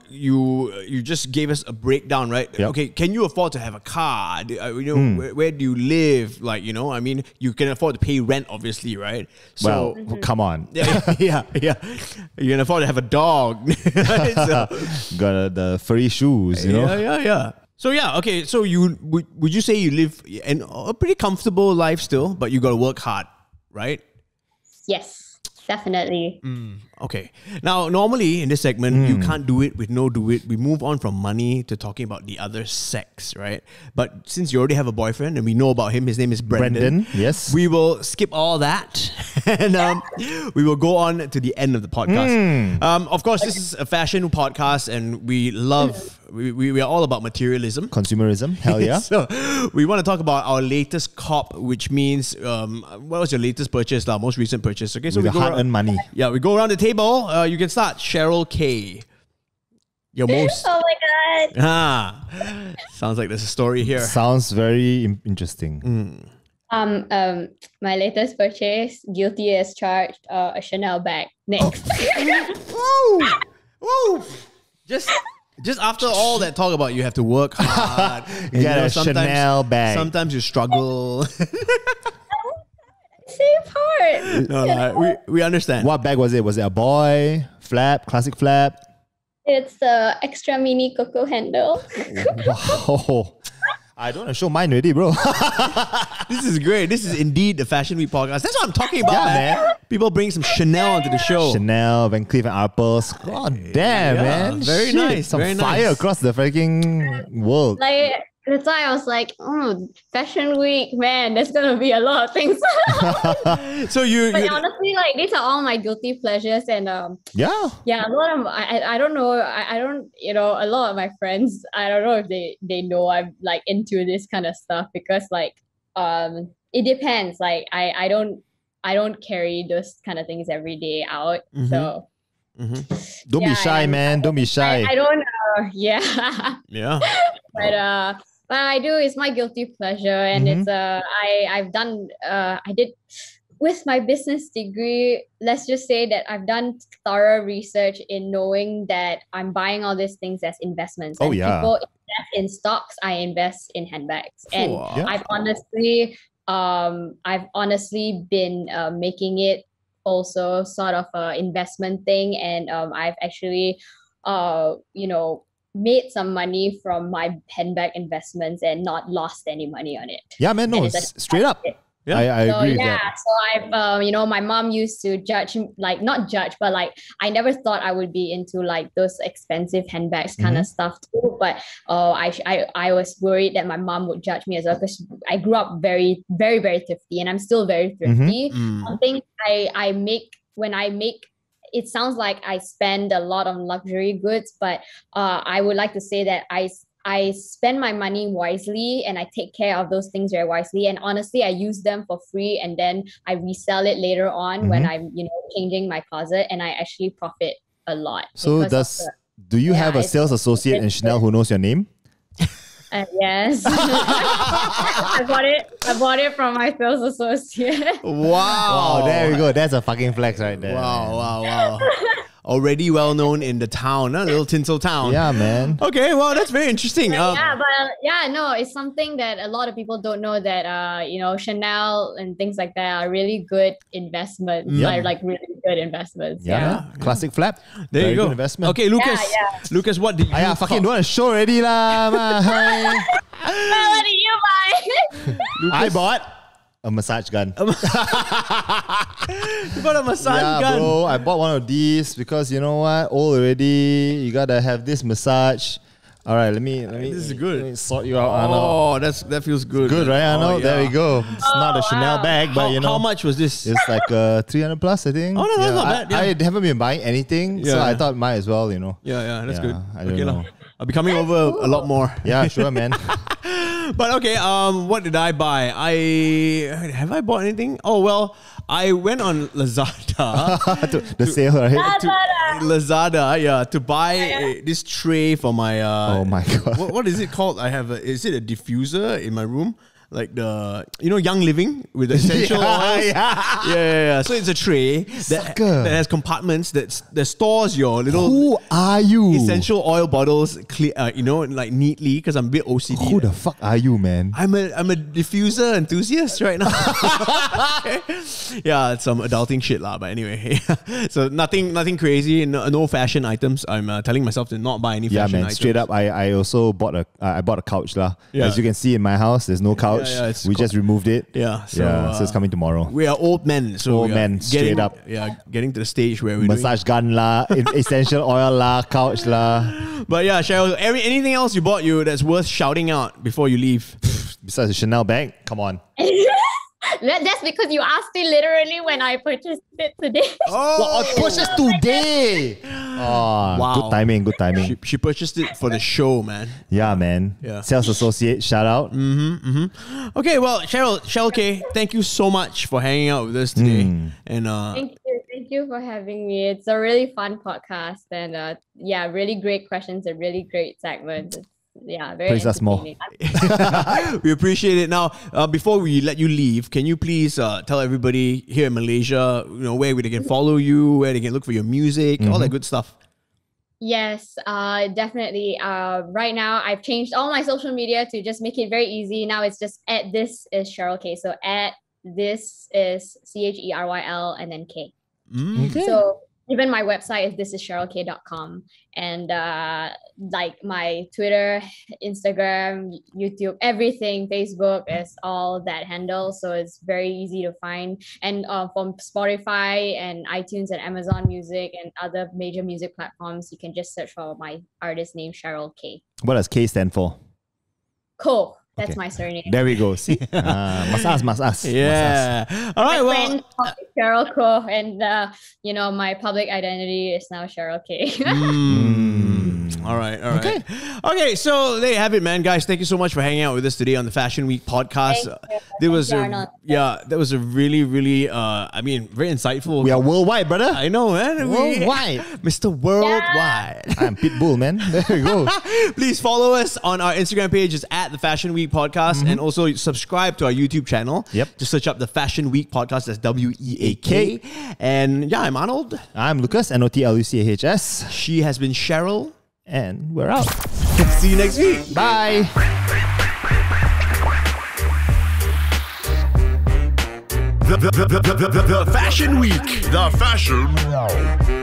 You just gave us a breakdown, right? Yep. Okay, can you afford to have a car? Where do you live? Like, I mean, you can afford to pay rent, obviously, right? So, Well, come on. yeah. You can afford to have a dog. Right? So, Got the furry shoes, you know? yeah. So okay. So would you say you live in a pretty comfortable life still, but you got to work hard, right? Yes, definitely. Okay. Now, normally in this segment, you can't do it with no duet. We move on from money to talking about the other sex, right? But since you already have a boyfriend and we know about him, his name is Brendan. Yes. We will skip all that and we will go on to the end of the podcast. Of course, this is a fashion podcast and we love, we are all about materialism. Consumerism, hell yeah. So we want to talk about our latest cop, which means what was your latest purchase, most recent purchase? Okay, so With we the go hard-earned money. Yeah, we go around the table. You can start. Cheryl K. Your most. Oh my god. Sounds like there's a story here. Sounds very interesting. My latest purchase, guilty as charged, a Chanel bag. Next. Woo! Just after all that talk about you have to work hard. And, Get a Chanel bag. Sometimes you struggle. Same part. No, we understand. What bag was it? Was it a boy? Flap? Classic flap? It's the extra mini cocoa handle. Wow. I don't want to show mine already, bro. This is great. This is indeed the Fashion Week podcast. That's what I'm talking about, man. People bring some Chanel onto the show. Chanel, Van Cleef and Arpels. God damn, man. Very Shit. nice. Some very fire nice. across the freaking world. Like that's why I was like, Fashion Week, man, there's gonna be a lot of things. So you But honestly, like these are all my guilty pleasures, and Yeah. a lot of I don't know, I don't a lot of my friends, I don't know if they know I'm like into this kind of stuff because like it depends. Like I don't carry those kind of things every day out, so. Don't be shy, man. Don't be shy. I don't know. Yeah. Yeah. But what I do is my guilty pleasure, and it's I did with my business degree. Let's just say that I've done thorough research in knowing that I'm buying all these things as investments. Oh, and yeah. People invest in stocks. I invest in handbags, and Yeah. I've honestly been making it also sort of an investment thing, and I've actually made some money from my handbag investments and not lost any money on it. Yeah, man. No, And it's straight up. Yeah. I agree with that. So I've my mom used to judge, like not judge, but like I never thought I would be into like those expensive handbags kind of stuff too. But I was worried that my mom would judge me as well because I grew up very, very, very thrifty, and I'm still very thrifty. Something I make when I make. It sounds like I spend a lot on luxury goods, but I would like to say that I spend my money wisely and I take care of those things very wisely. And honestly, I use them for free and then I resell it later on when I'm, changing my closet, and I actually profit a lot. So do you have a sales associate in Chanel who knows your name? Yes. I bought it from my sales associate. Wow. Oh, there we go. That's a fucking flex right there. Wow. Already well known in the town, a little tinsel town. Yeah, man. Okay, well, that's very interesting. It's something that a lot of people don't know that Chanel and things like that are really good investments. Yeah. Are like really good investments. Yeah. Classic flap. There Very you go. good investment. Okay, Lucas. Yeah. Lucas, what did you Fucking don't want to show already lah. What did you buy? I bought a massage gun. You bought a massage gun. Bro, I bought one of these because you know what? Old already. You gotta have this massage. All right, let me. This is good. Let me sort you out, Arnold. Oh, that feels good. Good, right, Arnold? Oh, yeah. There we go. It's not a Chanel bag, but How much was this? it's like 300 plus, I think. Oh, no, that's not bad, yeah. I haven't been buying anything, so Yeah. I thought might as well, Yeah, that's Yeah, good. I don't okay, know. I'll be coming over a lot more. Yeah, sure, man. But okay, what did I buy? Have I bought anything? Oh well, I went on Lazada. The sale, right? Lazada, yeah, to buy this tray for my. Oh my God. What is it called? Is it a diffuser in my room? like the Young Living with the essential oils. Yeah. So it's a tray that has compartments that stores your little. Who are you? Essential oil bottles, like neatly because I'm a bit OCD. Who the fuck are you, man? I'm a diffuser enthusiast right now. Yeah, it's some adulting shit lah. But anyway, so nothing crazy. No fashion items. I'm telling myself to not buy any fashion items. Straight up. I also bought a couch lah. Yeah. As you can see in my house, there's no couch. We just removed it. Yeah. So it's coming tomorrow. We are old men. So old men, straight up. Yeah, getting to the stage where we massage gun lah, essential oil lah, couch lah. But yeah, Cheryl, anything else you bought that's worth shouting out before you leave? Besides the Chanel bag, come on. That's because you asked me literally when I purchased it today. Oh, purchased today. Oh, wow. Good timing. She purchased it for the show, man. Yeah, man. Yeah. Sales associate, shout out. Okay, well, Cheryl K, thank you so much for hanging out with us today. And Thank you for having me. It's a really fun podcast and really great questions and really great segments. Very Praise us more. We appreciate it. Now, before we let you leave, can you please tell everybody here in Malaysia, where they can follow you, where they can look for your music, all that good stuff? Yes, definitely. Right now, I've changed all my social media to just make it very easy. Now it's just @this is Cheryl K. So @this is CHERYL and then K. Okay. So even my website is thissischeryl.k.com and like my Twitter, Instagram, YouTube, everything, Facebook is all that handle. So it's very easy to find. And from Spotify and iTunes and Amazon Music and other major music platforms, you can just search for my artist name, Cheryl K. What does K stand for? Ko. That's my surname. There we go. See? Must ask. Yeah. All right. My friend Cheryl Ko, and my public identity is now Cheryl K. All right. Okay. So there you have it, man. Guys, thank you so much for hanging out with us today on the Fashion Week podcast. That was a really, really, very insightful. We are worldwide, brother. I know, man. Worldwide. Mr. Worldwide. I'm Pitbull, man. There we go. Please follow us on our Instagram page. It's @the Fashion Week Podcast, and also subscribe to our YouTube channel. Yep. Just search up the Fashion Week Podcast. That's WEAK. And I'm Arnold. I'm Lucas. NOTLUCAHS. She has been Cheryl. And we're out. See you next week. Bye. The Fashion Week. The Fashion